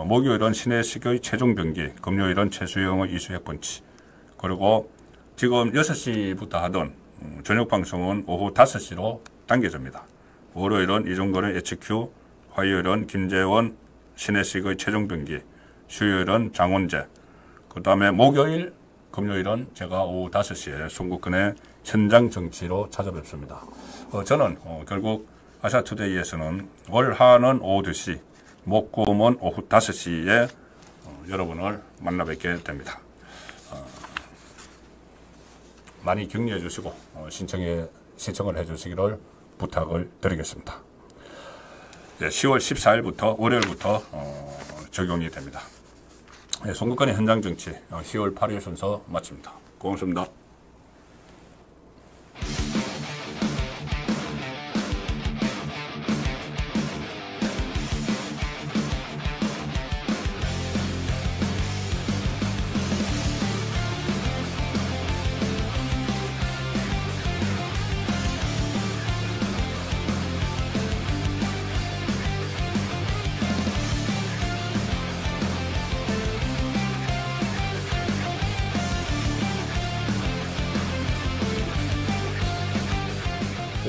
목요일은 신혜식의 최종병기, 금요일은 최수영의 이수핵펀치, 그리고 지금 6시부터 하던 저녁 방송은 오후 5시로 당겨집니다. 월요일은 이종건의 HQ, 화요일은 김재원, 신혜식의 최종병기, 수요일은 장원재, 그 다음에 목요일, 금요일은 제가 오후 5시에 송국근의 현장 정치로 찾아뵙습니다. 저는 결국 아시아투데이에서는 월하는 오후 2시, 목금은 오후 5시에 여러분을 만나 뵙게 됩니다. 많이 격려해 주시고 신청을 해 주시기를 부탁을 드리겠습니다. 10월 14일부터 월요일부터 적용이 됩니다. 송국근의 현장 정치 10월 8일 순서 마칩니다. 고맙습니다.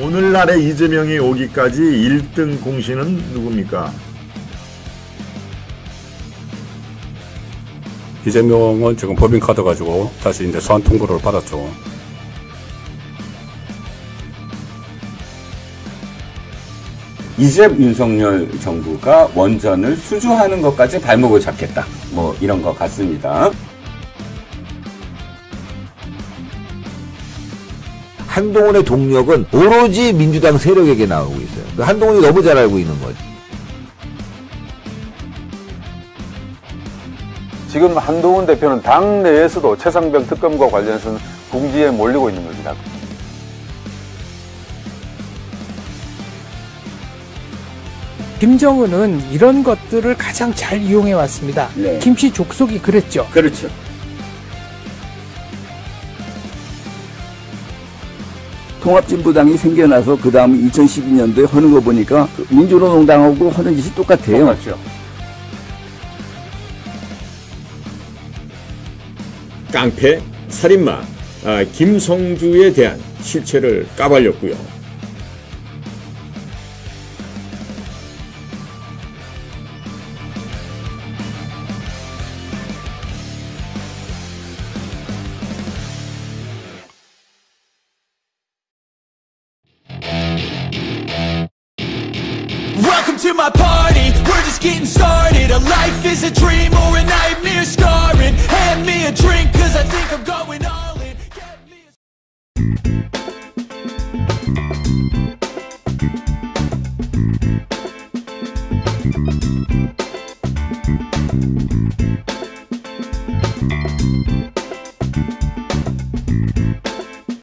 오늘날의 이재명이 오기까지 1등 공신은 누굽니까? 이재명은 지금 법인카드 가지고 다시 이제 소환 통보를 받았죠. 이제 윤석열 정부가 원전을 수주하는 것까지 발목을 잡겠다. 뭐 이런 것 같습니다. 한동훈의 동력은 오로지 민주당 세력에게 나오고 있어요. 한동훈이 너무 잘 알고 있는 거죠. 지금 한동훈 대표는 당 내에서도 최상병 특검과 관련해서는 궁지에 몰리고 있는 겁니다. 김정은은 이런 것들을 가장 잘 이용해 왔습니다. 네. 김씨 족속이 그랬죠. 그렇죠. 통합진보당이 생겨나서 그 다음 2012년도에 하는 거 보니까 민주노동당하고 하는 짓이 똑같아요. 똑같죠. 깡패, 살인마, 김성주에 대한 실체를 까발렸고요. Welcome to my party, we're just getting started. A life is a